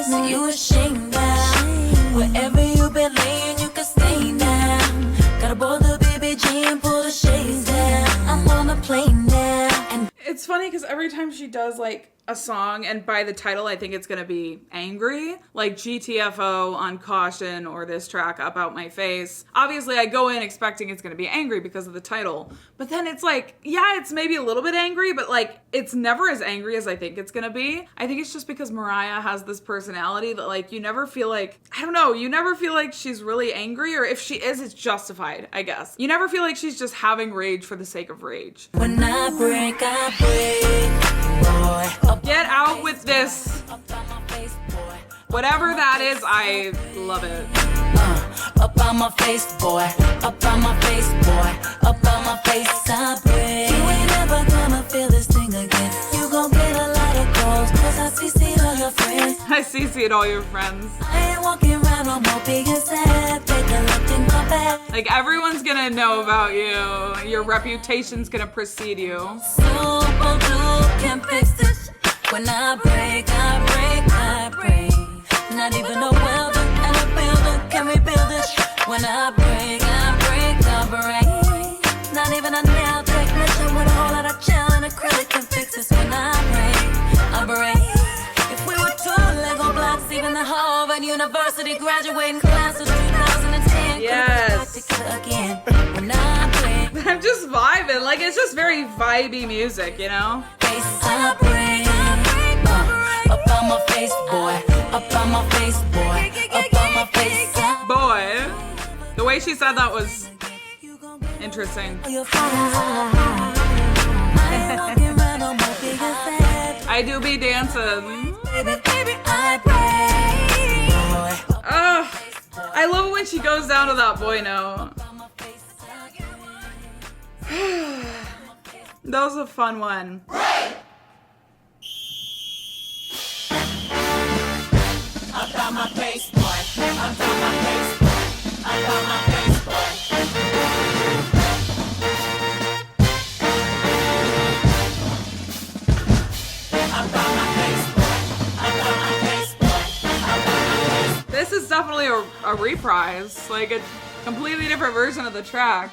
So you ashamed now. Wherever you been laying, you can stay now. Gotta board the BBG and pull the shades down. I'm on a plane now. And It's funny because every time she does like a song, and by the title I think it's gonna be angry, like GTFO on Caution or this track Up Out My Face. Obviously I go in expecting it's gonna be angry because of the title, but then it's like, yeah, it's maybe a little bit angry, but like it's never as angry as I think it's gonna be. I think it's just because Mariah has this personality that like you never feel like, I don't know, you never feel like she's really angry, or if she is, it's justified, I guess. You never feel like she's just having rage for the sake of rage. when I break, boy. Get out with this. Whatever that is, I love it. Up on my face, boy. Up on my face, boy. Up on my face, I break. You ain't ever gonna feel this thing again. You gon' get a lot of calls, cause I see all your friends. I CC'd all your friends. I ain't walking around no more being sad. Take a look in my bag. Like, everyone's gonna know about you. Your reputation's gonna precede you. Super glue can fix this. When I break, I break. Not even a welder and a builder can rebuild it. When I break, I break. Not even a nail technician with a whole lot of gel and acrylic can fix this. When I break. If we were two Lego blocks, even the Harvard University graduating class of 2010 Yes. together again. When I break, I'm just vibing. Like, it's just very vibey music, you know? I break. Up on my face, boy. Up on my face, boy. Up on my face, Boy. The way she said that was interesting. I do be dancing. Ugh. I love it when she goes down to that boy note. That was a fun one. Up on my face, boy. Up on my face, boy. Up on my face, boy. Up on my face, boy. Up on my face, boy. Up on my face. This is definitely a reprise, like a completely different version of the track.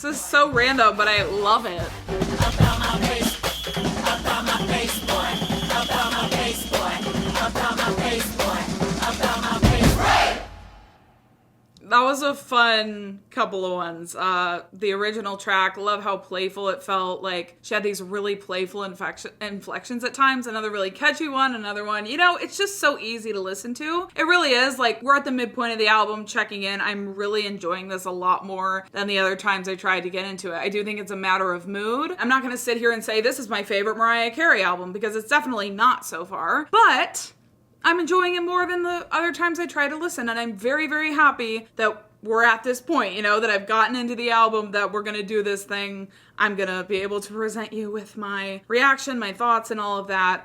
This is so random, but I love it. Up on my face. Up on my face, boy. Up on my face, boy. Up on my face, boy. Up on my face, boy. That was a fun couple of ones. The original track, love how playful it felt. Like, she had these really playful inflections at times. Another really catchy one, another one. You know, it's just so easy to listen to. It really is. Like, we're at the midpoint of the album, checking in. I'm really enjoying this a lot more than the other times I tried to get into it. I do think it's a matter of mood. I'm not going to sit here and say this is my favorite Mariah Carey album, because it's definitely not so far. But I'm enjoying it more than the other times I try to listen, and I'm very, very happy that we're at this point, you know, that I've gotten into the album, that we're gonna do this thing. I'm gonna be able to present you with my reaction, my thoughts, and all of that.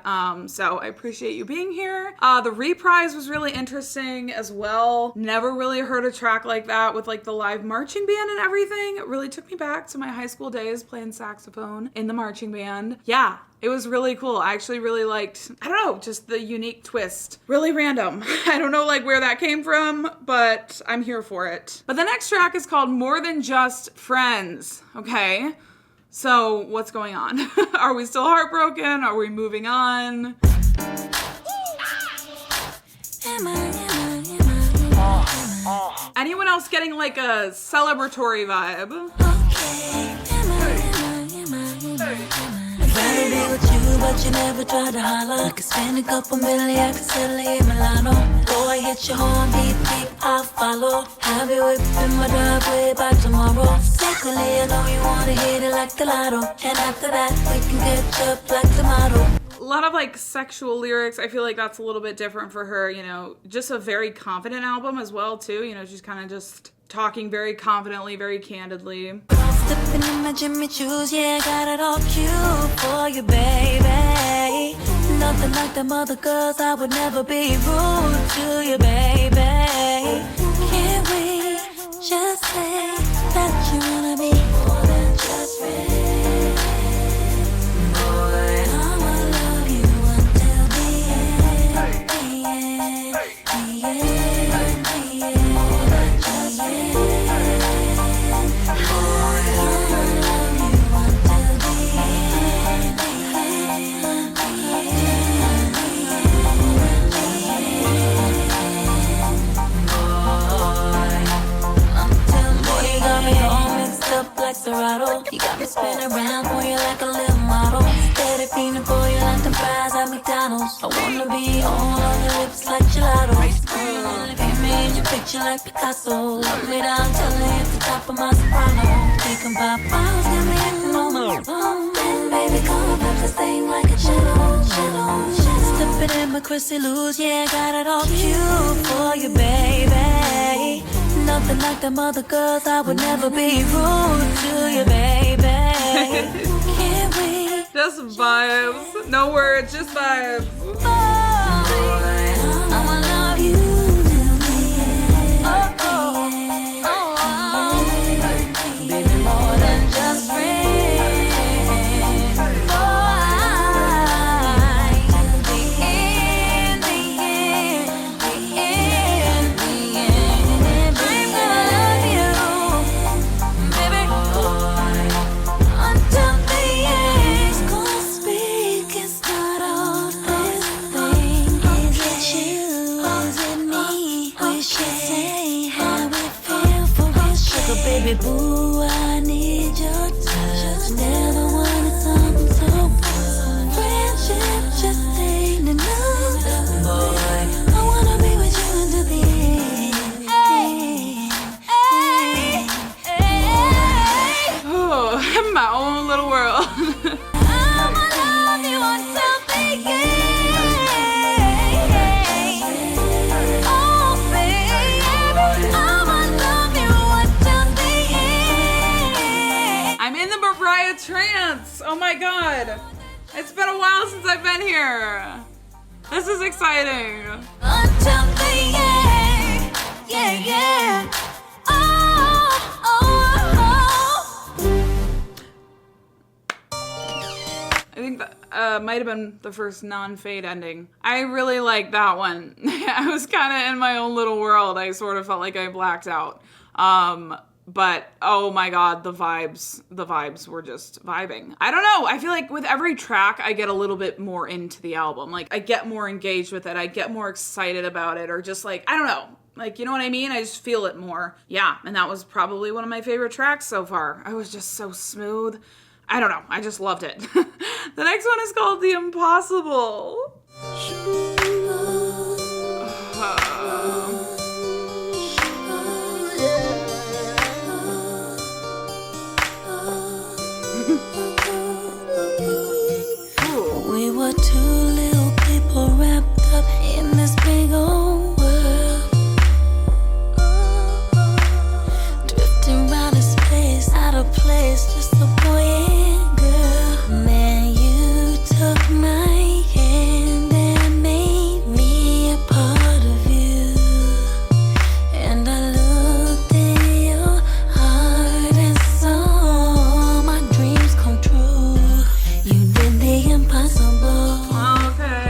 So I appreciate you being here. The reprise was really interesting as well. Never really heard a track like that with like the live marching band and everything. It really took me back to my high school days playing saxophone in the marching band. Yeah. It was really cool. I actually really liked, I don't know, just the unique twist. Really random. I don't know like where that came from, but I'm here for it. But the next track is called More Than Just Friends. Okay. So what's going on? Are we still heartbroken? Are we moving on? Anyone else getting like a celebratory vibe? Rather be with you, but you never tried to holler. I could spend a couple million, I could settle in Milano. Boy, hit your horn, beep, beep, I'll follow. Have you whipping my driveway by tomorrow. Secondly, I know you wanna hit it like the lotto. And after that, we can catch up like tomato. A lot of like sexual lyrics. I feel like that's a little bit different for her, you know, just a very confident album as well too. You know, she's kind of just talking very confidently, very candidly. Stepping in my Jimmy choos, yeah, got it all cute for you, baby. Nothing like them other girls, I would never be rude to you, baby. Can't we just say that you wanna be more than just friends? Boy, I'ma love you until the end, the end, the end, the end, more than just friends. Boy, I'ma love you until the end, the end, the end, the end, boy. Boy, you got me all mixed up like Serato. You got me spinning around for you like a little model. Steady feeling for you like the fries at McDonald's. I wanna be all on your lips like gelato. Paint me in your picture like Picasso. Love me down till I hit the top of my soprano. Thinking about miles, got me hitting on the phone. Then baby, come up this thing like a shadow. Stepping in my Chrissy Lou's, yeah, got it all cute for you, baby. Nothing like them other girls, I would never be rude to you, baby. Can't we? Just vibes. No words, just vibes. Boy, I'ma love you till the end. Baby, more than just friends. Boy, till the end, the end, the end, the end. I'm gonna love you, baby, until the end. Gonna speak and start all this thing. Is it you? Is it me? We should say how we feel for real. Sugar baby boo, I need your touch. Never wanted something so good. Friendship just ain't enough. Boy, I wanna be with you until the end. Oh, I'm my own little world. I'ma love you until the end. Oh, baby, I'ma love you until the end. I'm in the Mariah trance. Oh my god. It's been a while since I've been here. This is exciting. Until the end. Yeah, yeah. Oh, oh, oh. I think that might have been the first non-fade ending. I really like that one. I was kind of in my own little world. I sort of felt like I blacked out. But oh my god, the vibes were just vibing. I don't know. I feel like with every track, I get a little bit more into the album. Like I get more engaged with it. I get more excited about it, or just like, I don't know. Like, you know what I mean? I just feel it more. Yeah, and that was probably one of my favorite tracks so far. I was just so smooth. I don't know. I just loved it. The next one is called The Impossible. We were two little people wrapped up in this big old world, drifting round in space, out of place, just a boy and girl. Man, you took my hand and made me a part of you, and I looked in your heart and saw my dreams come true. You did the impossible. Okay.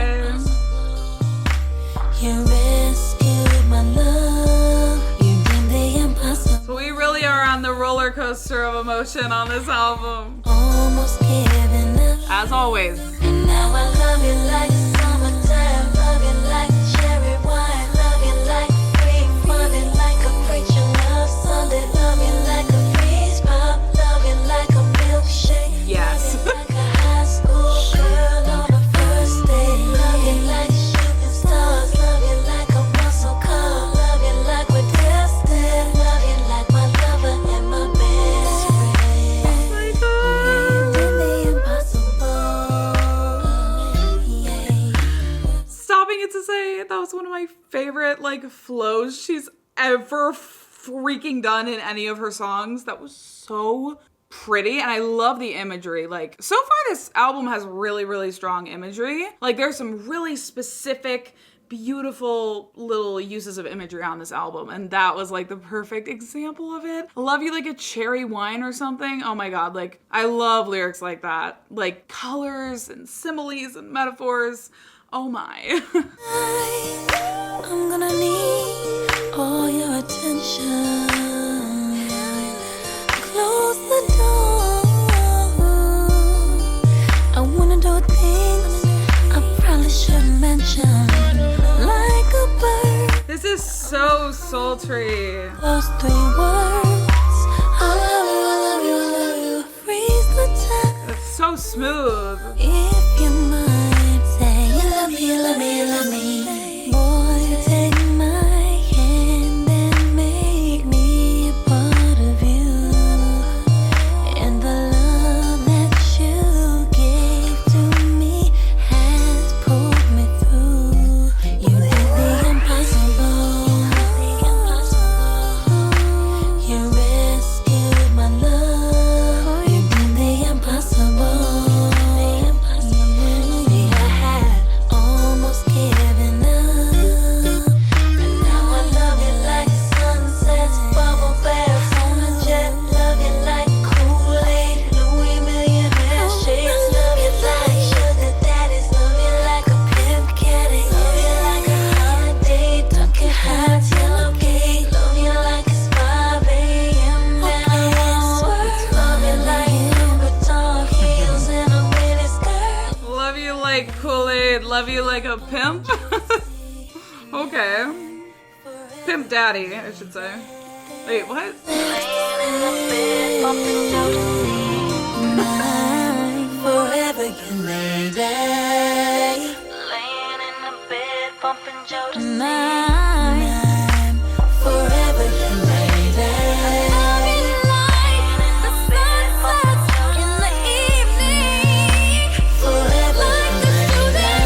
You rescued my love. You did the impossible. So we really are on the roller coaster of emotion on this album. Almost giving up. As always. And now I love you like summertime. Love you like cherry wine. Love you like free money, like a preacher love Sunday. Love you like a freeze pop. Love you like a milkshake. Yes. Love you like a high school girl on a first date. Love you like shooting stars. Love you like a muscle car. Love you like we're destined. Love you like my lover and my best friend. Oh my god. You did the impossible. Stopping it to say that was one of my favorite like flows she's ever freaking done in any of her songs. That was so pretty, and I love the imagery. Like, so far this album has really, really strong imagery. Like, there's some really specific, beautiful little uses of imagery on this album, and that was like the perfect example of it. I love you like a cherry wine or something. Oh my god, like, I love lyrics like that. Like, colors and similes and metaphors. Oh my. I'm gonna need all your attention. Close the door. I wanna do things I probably shouldn't mention. Like a bird. This is so sultry. Those 3 words. I love you, I love you, I love you. Freeze the time. It's so smooth. If you mind, say you love me, you love me, you love me. Boy, take my hand and make me a part of you. And the love that you gave to me has pulled me through. You did the impossible. You rescued my love. You did the impossible. I had almost given up, and now I love you like sunsets, bubble baths on a jet. Love you like Kool-Aid, Louis Millionaire shades. Love you like sugar daddies. Love you like a pimp caddy. Love you like a holiday, Dunkin' Hats, yellow cake. Love you like a spa, baby, and love you like Vuitton heels and a mini skirt. Love you like Kool-Aid, love you like a pimp. Okay. Pimp daddy, I should say. Wait, what? Forever you lady. Laying in the bed, bumping Jodeci. Forever you lady. Laying in the bed, bumping in the evening. Forever you lady.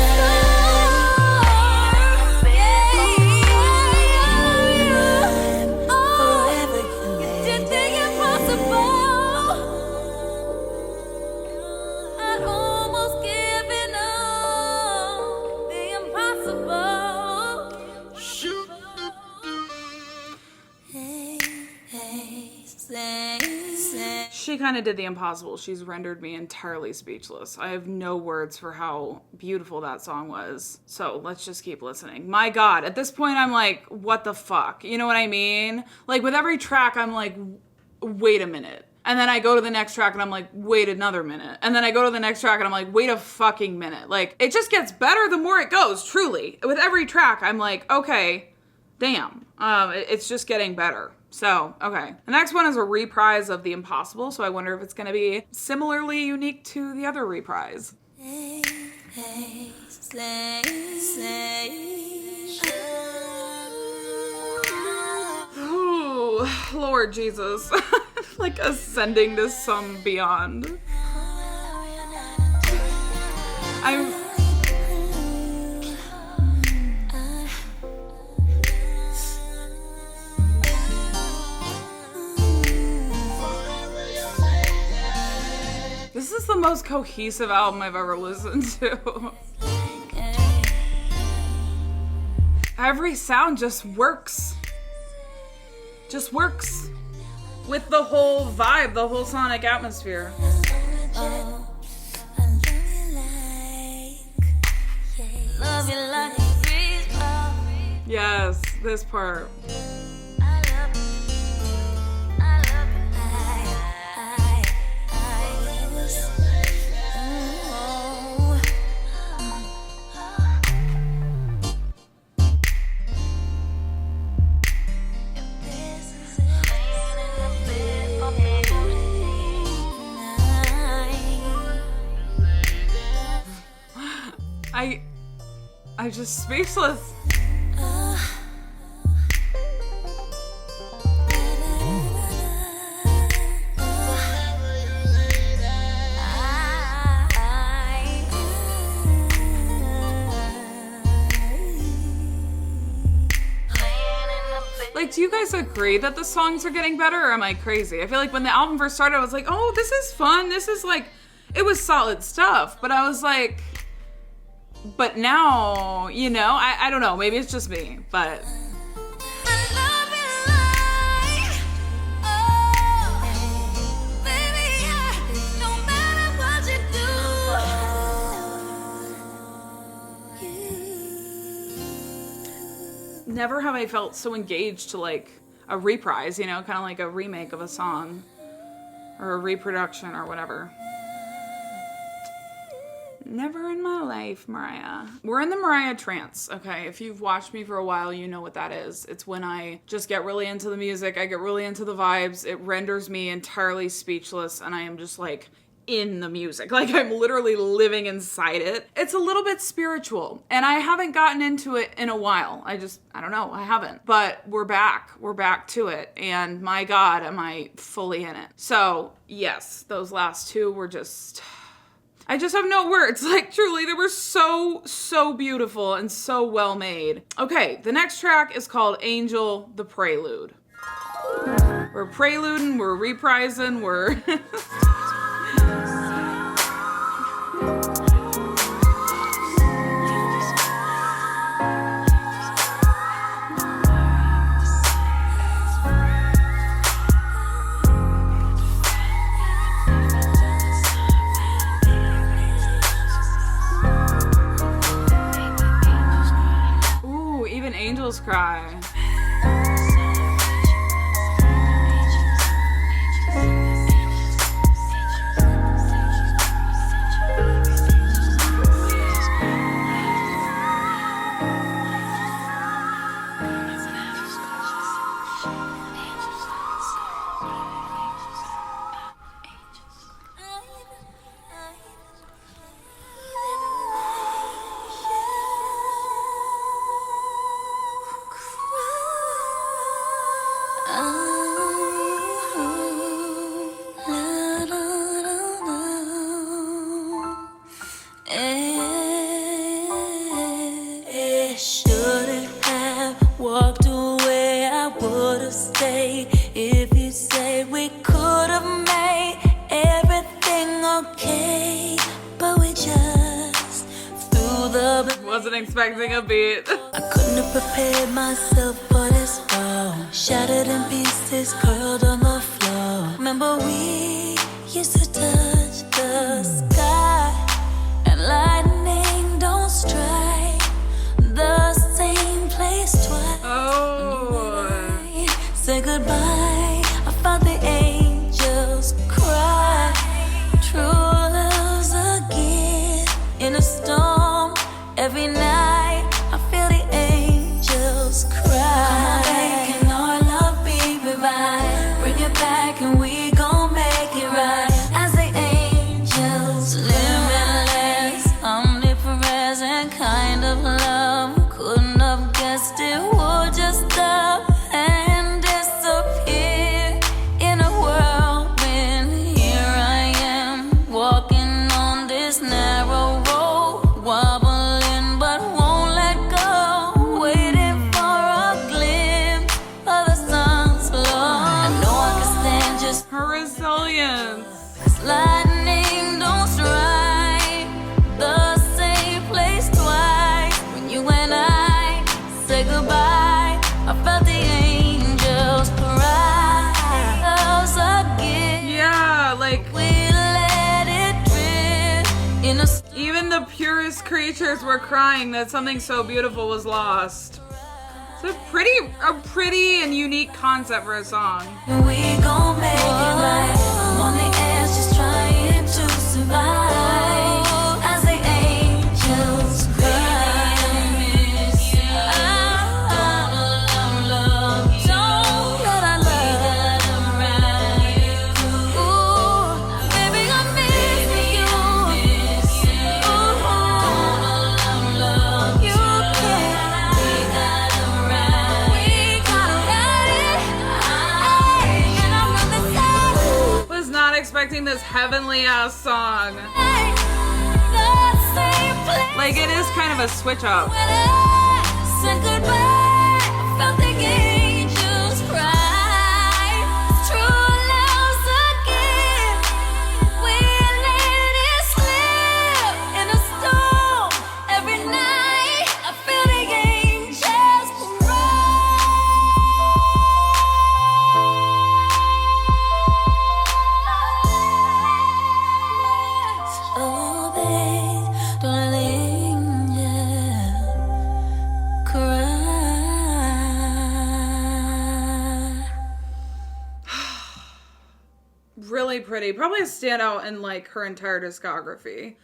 Forever you did the impossible. I'd almost given up the impossible. Say. She kind of did the impossible. She's rendered me entirely speechless. I have no words for how beautiful that song was. So let's just keep listening. My God, at this point I'm like, what the fuck? You know what I mean? Like with every track I'm like, wait a minute. And then I go to the next track and I'm like, wait another minute. And then I go to the next track and I'm like, wait a fucking minute. Like, it just gets better the more it goes, truly. With every track, I'm like, okay, damn. It's just getting better. So, okay. The next one is a reprise of The Impossible, so I wonder if it's going to be similarly unique to the other reprise. Ooh, Lord Jesus. Like ascending to some beyond. This is the most cohesive album I've ever listened to. Every sound just works. Just works. With the whole vibe, the whole sonic atmosphere. Yes, this part. I'm just speechless. Like, do do you guys agree that the songs are getting better, or am I crazy? I feel like when the album first started, I was like, oh, this is fun. This is like, it was solid stuff. But I was like, but now, you know, I don't know. Maybe it's just me, but... Never have I felt so engaged to like a reprise, you know, kind of like a remake of a song or a reproduction or whatever. Never in my life, Mariah. We're in the Mariah trance, okay? If you've watched me for a while, you know what that is. It's when I just get really into the music, I get really into the vibes, it renders me entirely speechless, and I am just like in the music. Like I'm literally living inside it. It's a little bit spiritual, and I haven't gotten into it in a while. I don't know, I haven't. But we're back to it, and my God, am I fully in it. So yes, those last two were just... I just have no words. Like, truly, they were so beautiful and so well made. Okay, the next track is called Angel, the Prelude. We're preluding, we're reprising, we're... Angels cry. Wasn't expecting a beat. I couldn't have prepared myself for this fall. Shattered in pieces, curled on the floor. Remember we used to touch the sky, and lightning don't strike the same place twice. Oh. Say goodbye. I felt the angels cry. True love's again in a storm. Every night I feel the angels cry. Come on, baby, can our love be revived? Bring it back and we gon' make it right. As the angels limitless, omnipresent kind of love. Couldn't have guessed it would just stop and disappear in a whirlwind. Here I am walking on this narrow road, wobbling. Lightning don't strike the same place twice. When you and I say goodbye, I felt the angels cry. Yeah, like we let it drift in a... Even the purest creatures were crying that something so beautiful was lost. It's a pretty and unique concept for a song. We gon' make it right. I'm on the edge, just trying to survive. As the angels cry. Don't let our love around you. Ooh, baby, I miss you. Ooh, you can't. We got around. We got around. And I'm really sad. Was not expecting this heavenly ass song. Like it is kind of a switch up. Said goodbye, felt the angels lyrically, probably a standout in like her entire discography.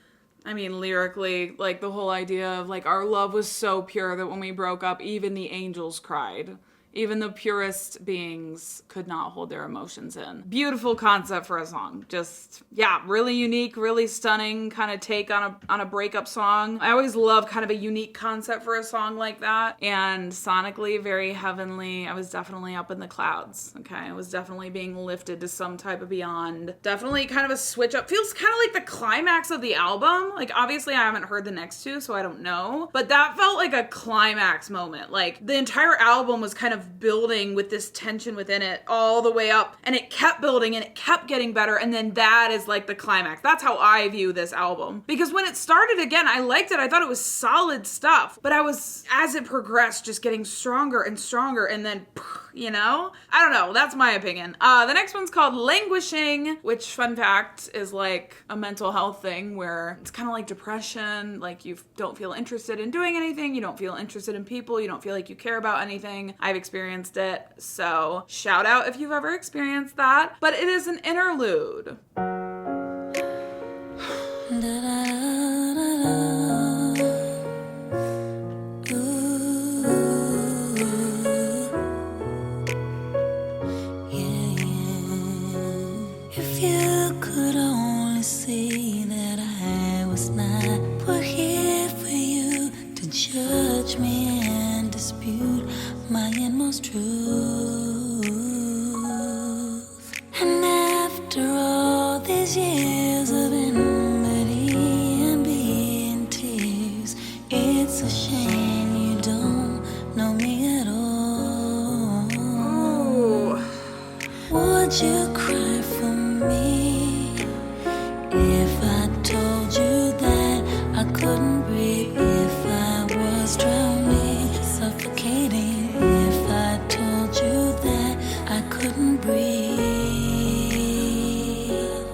I mean, lyrically, like the whole idea of like our love was so pure that when we broke up, even the angels cried. Even the purest beings could not hold their emotions in. Beautiful concept for a song. Just, yeah, really unique, really stunning kind of take on a breakup song. I always love kind of a unique concept for a song like that. And sonically, very heavenly. I was definitely up in the clouds, okay? I was definitely being lifted to some type of beyond. Definitely kind of a switch up. Feels kind of like the climax of the album. Like, obviously, I haven't heard the next two, so I don't know. But that felt like a climax moment. Like, the entire album was kind of building with this tension within it all the way up, and it kept building and it kept getting better, and then that is like the climax. That's how I view this album, because when it started, again, I liked it. I thought it was solid stuff, but I was, as it progressed, just getting stronger and stronger, and then, you know, I don't know, that's my opinion. The next one's called Languishing, which, fun fact, is like a mental health thing where it's kind of like depression. Like, you don't feel interested in doing anything, you don't feel interested in people, you don't feel like you care about anything. I've experienced it, so shout out if you've ever experienced that. But it is an interlude. If you could only see that I was not put here for you to judge me and dispute my inmost truth. And after all these years of enmity and being tears, it's a shame you don't know me at all. Ooh. Would you cry for me if I told you that I couldn't breathe, if I was drowning, suffocating, if I told you that I couldn't breathe?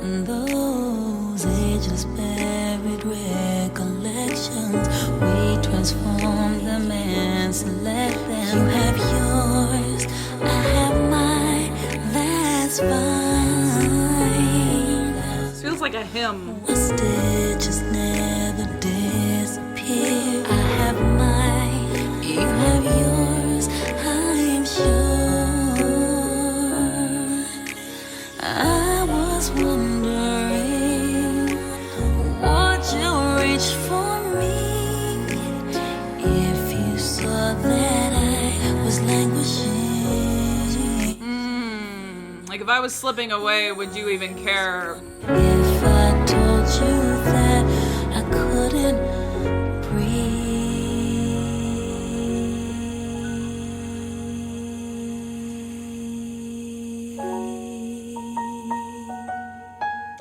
And those ageless buried recollections, we transform them and select them. You have yours, I have mine, that's fine. This feels like a hymn. My stitches never disappear. I have mine, you have yours, I'm sure. I was wondering, would you reach for me if you saw that I was languishing? Like, if I was slipping away, would you even care? If I told you that I couldn't breathe.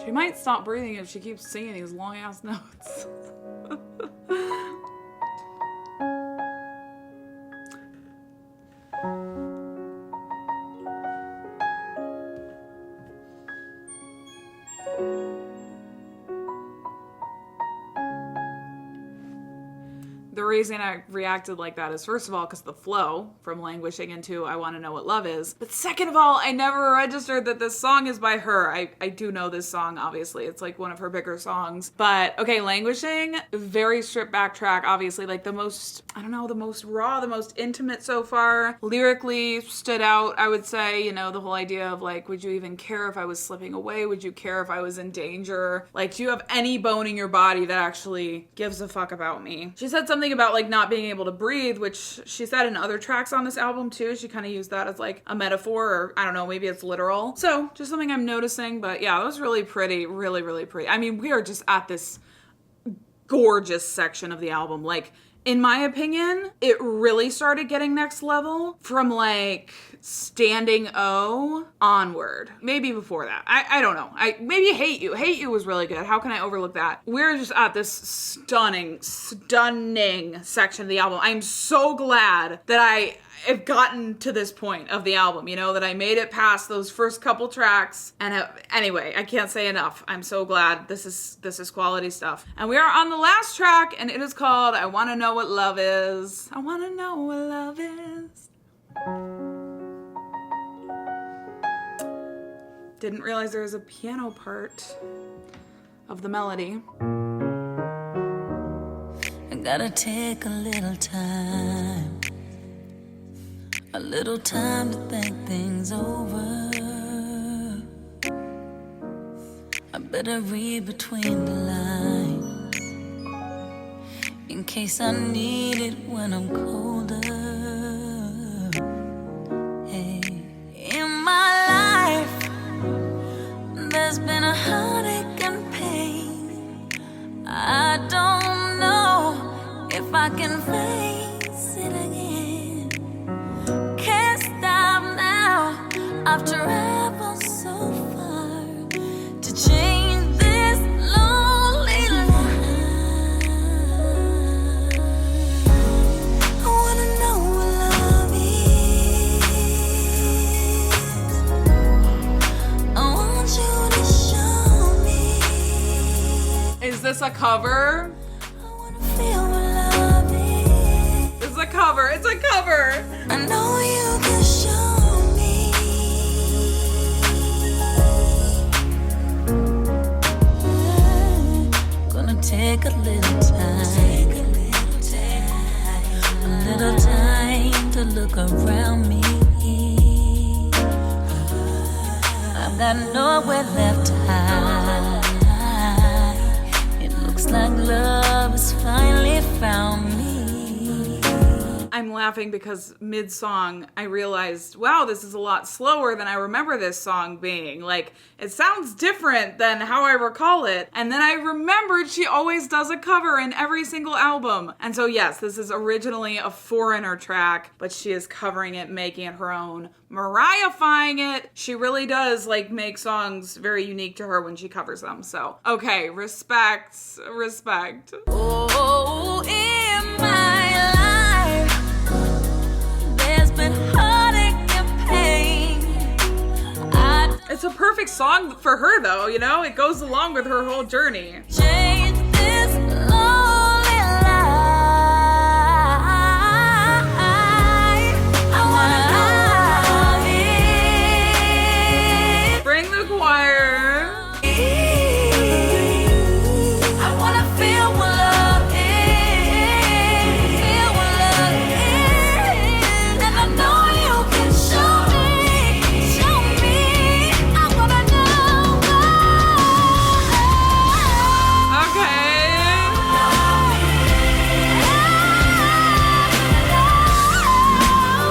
She might stop breathing if she keeps singing these long ass notes. The reason I reacted like that is, first of all, because the flow from Languishing into I Want to Know What Love Is. But second of all, I never registered that this song is by her. I do know this song, obviously. It's like one of her bigger songs. But, okay, Languishing, very stripped back track, obviously. Like the most, I don't know, the most raw, the most intimate so far. Lyrically stood out, I would say. You know, the whole idea of like, would you even care if I was slipping away? Would you care if I was in danger? Like, do you have any bone in your body that actually gives a fuck about me? She said something about like not being able to breathe, which she said in other tracks on this album too. She kind of used that as like a metaphor, or I don't know, maybe it's literal. So just something I'm noticing, but yeah, that was really pretty, really, really pretty. I mean, we are just at this gorgeous section of the album. Like, in my opinion, it really started getting next level from like Standing O onward. Maybe before that. I don't know. Maybe H.A.T.E.U. H.A.T.E.U. was really good. How can I overlook that? We're just at this stunning section of the album. I'm so glad that I have gotten to this point of the album, you know, that I made it past those first couple tracks. And anyway, I can't say enough. I'm so glad. This is quality stuff. And we are on the last track, and it is called I Want to Know What Love Is. I want to know what love is. Didn't realize there was a piano part of the melody. I gotta take a little time to think things over. I better read between the lines in case I need it when I'm colder. Hey, in my life, there's been a heartache and pain. I don't know if I can face it again. Can't stop now. I've traveled so far to change this lonely life. I wanna know what love is. I want you to show me. Is this a cover? I wanna feel what love is. It's a cover. It's a cover. I know you can show me. Gonna take a little time to look around me. I've got nowhere left to hide. It looks like love has finally found me. I'm laughing because mid-song I realized, wow, this is a lot slower than I remember this song being. Like, it sounds different than how I recall it. And then I remembered she always does a cover in every single album. And so yes, this is originally a Foreigner track, but she is covering it, making it her own, Mariah-fying it. She really does like make songs very unique to her when she covers them. So, okay, respect. Oh, in my life, there's been heartache and pain. It's a perfect song for her though, you know? It goes along with her whole journey. Change this lonely life. I wanna Bring the choir. I wanna feel what love is. Feel what love is. And I know you can show me. I wanna know. Okay.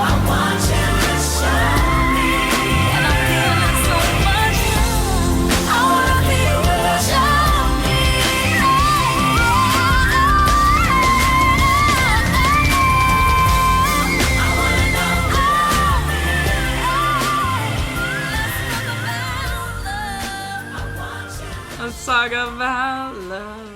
I want you to show me. And I'm feeling so much love. I wanna feel what you show me. I wanna know. Let's talk about love.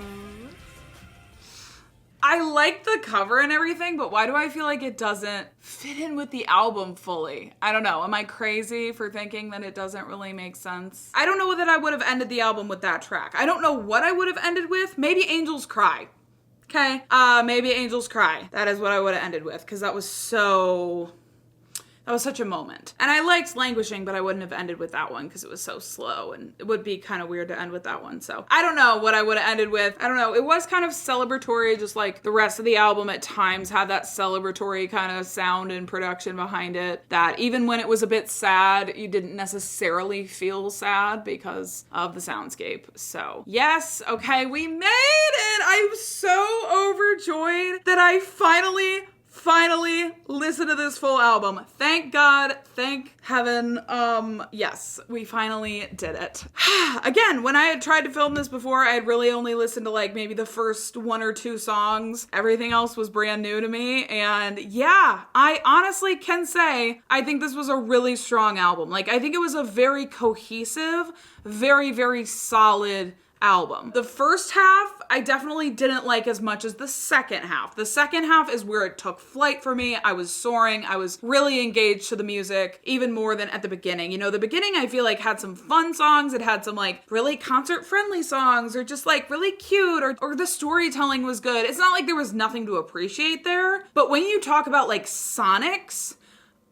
I like the cover and everything, but why do I feel like it doesn't fit in with the album fully? I don't know. Am I crazy for thinking that it doesn't really make sense? I don't know that I would have ended the album with that track. I don't know what I would have ended with. Maybe Angels Cry. Okay? Maybe Angels Cry. That is what I would have ended with, because that was such a moment. And I liked Languishing, but I wouldn't have ended with that one because it was so slow and it would be kind of weird to end with that one. So I don't know what I would have ended with. I don't know. It was kind of celebratory, just like the rest of the album at times had that celebratory kind of sound and production behind it, that even when it was a bit sad, you didn't necessarily feel sad because of the soundscape. So yes, okay, we made it. I'm so overjoyed that I finally listen to this full album. Thank God, thank heaven. Yes, we finally did it. Again, when I had tried to film this before, I had really only listened to like maybe the first 1 or 2 songs. Everything else was brand new to me. And yeah, I honestly can say, I think this was a really strong album. Like, I think it was a very cohesive, very, very solid album. The first half, I definitely didn't like as much as the second half. The second half is where it took flight for me. I was soaring. I was really engaged to the music, even more than at the beginning. You know, the beginning I feel like had some fun songs. It had some like really concert-friendly songs, or just like really cute, or the storytelling was good. It's not like there was nothing to appreciate there. But when you talk about like sonics,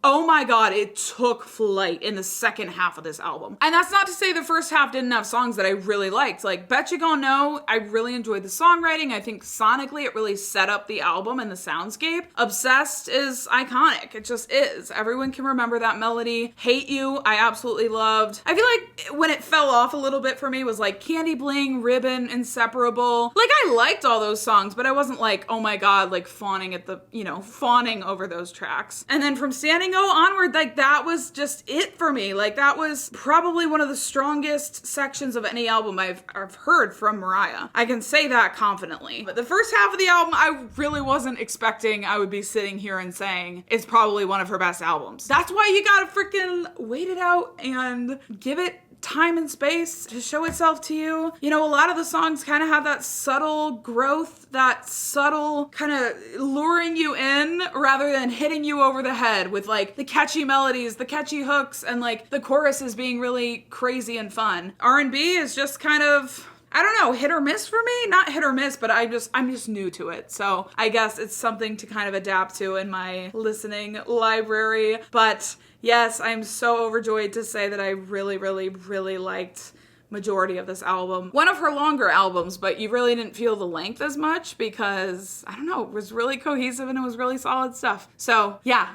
oh my god, it took flight in the second half of this album. And that's not to say the first half didn't have songs that I really liked. Like Betcha Gon Know, I really enjoyed the songwriting. I think sonically it really set up the album and the soundscape. Obsessed is iconic. It just is. Everyone can remember that melody. H.A.T.E.U, I absolutely loved. I feel like when it fell off a little bit for me was like Candy, Bling, Ribbon, Inseparable. Like I liked all those songs, but I wasn't like, oh my god, like fawning at the, fawning over those tracks. And then from Standing O onward, like that was just it for me. Like that was probably one of the strongest sections of any album I've heard from Mariah. I can say that confidently. But the first half of the album, I really wasn't expecting I would be sitting here and saying it's probably one of her best albums. That's why you gotta freaking wait it out and give it time and space to show itself to you. A lot of the songs kind of have that subtle growth, that subtle kind of luring you in rather than hitting you over the head with like the catchy melodies, the catchy hooks, and like the choruses being really crazy and fun. R&B is just kind of, I don't know, hit or miss for me? Not hit or miss, but I'm just new to it. So I guess it's something to kind of adapt to in my listening library. But yes, I'm so overjoyed to say that I really, really, really liked majority of this album. One of her longer albums, but you really didn't feel the length as much because, I don't know, it was really cohesive and it was really solid stuff. So yeah,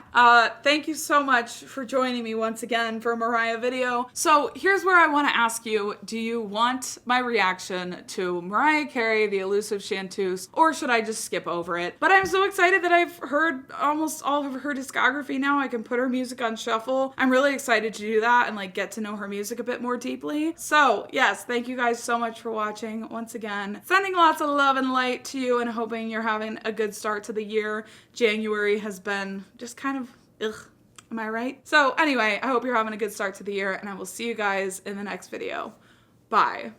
thank you so much for joining me once again for a Mariah video. So here's where I want to ask you, do you want my reaction to Mariah Carey, The Elusive Chanteuse, or should I just skip over it? But I'm so excited that I've heard almost all of her discography now. I can put her music on shuffle. I'm really excited to do that and like get to know her music a bit more deeply. So yes, thank you guys so much for watching once again. Sending lots of love and light to you and hoping you're having a good start to the year. January has been just kind of ugh. Am I right? So anyway, I hope you're having a good start to the year and I will see you guys in the next video. Bye.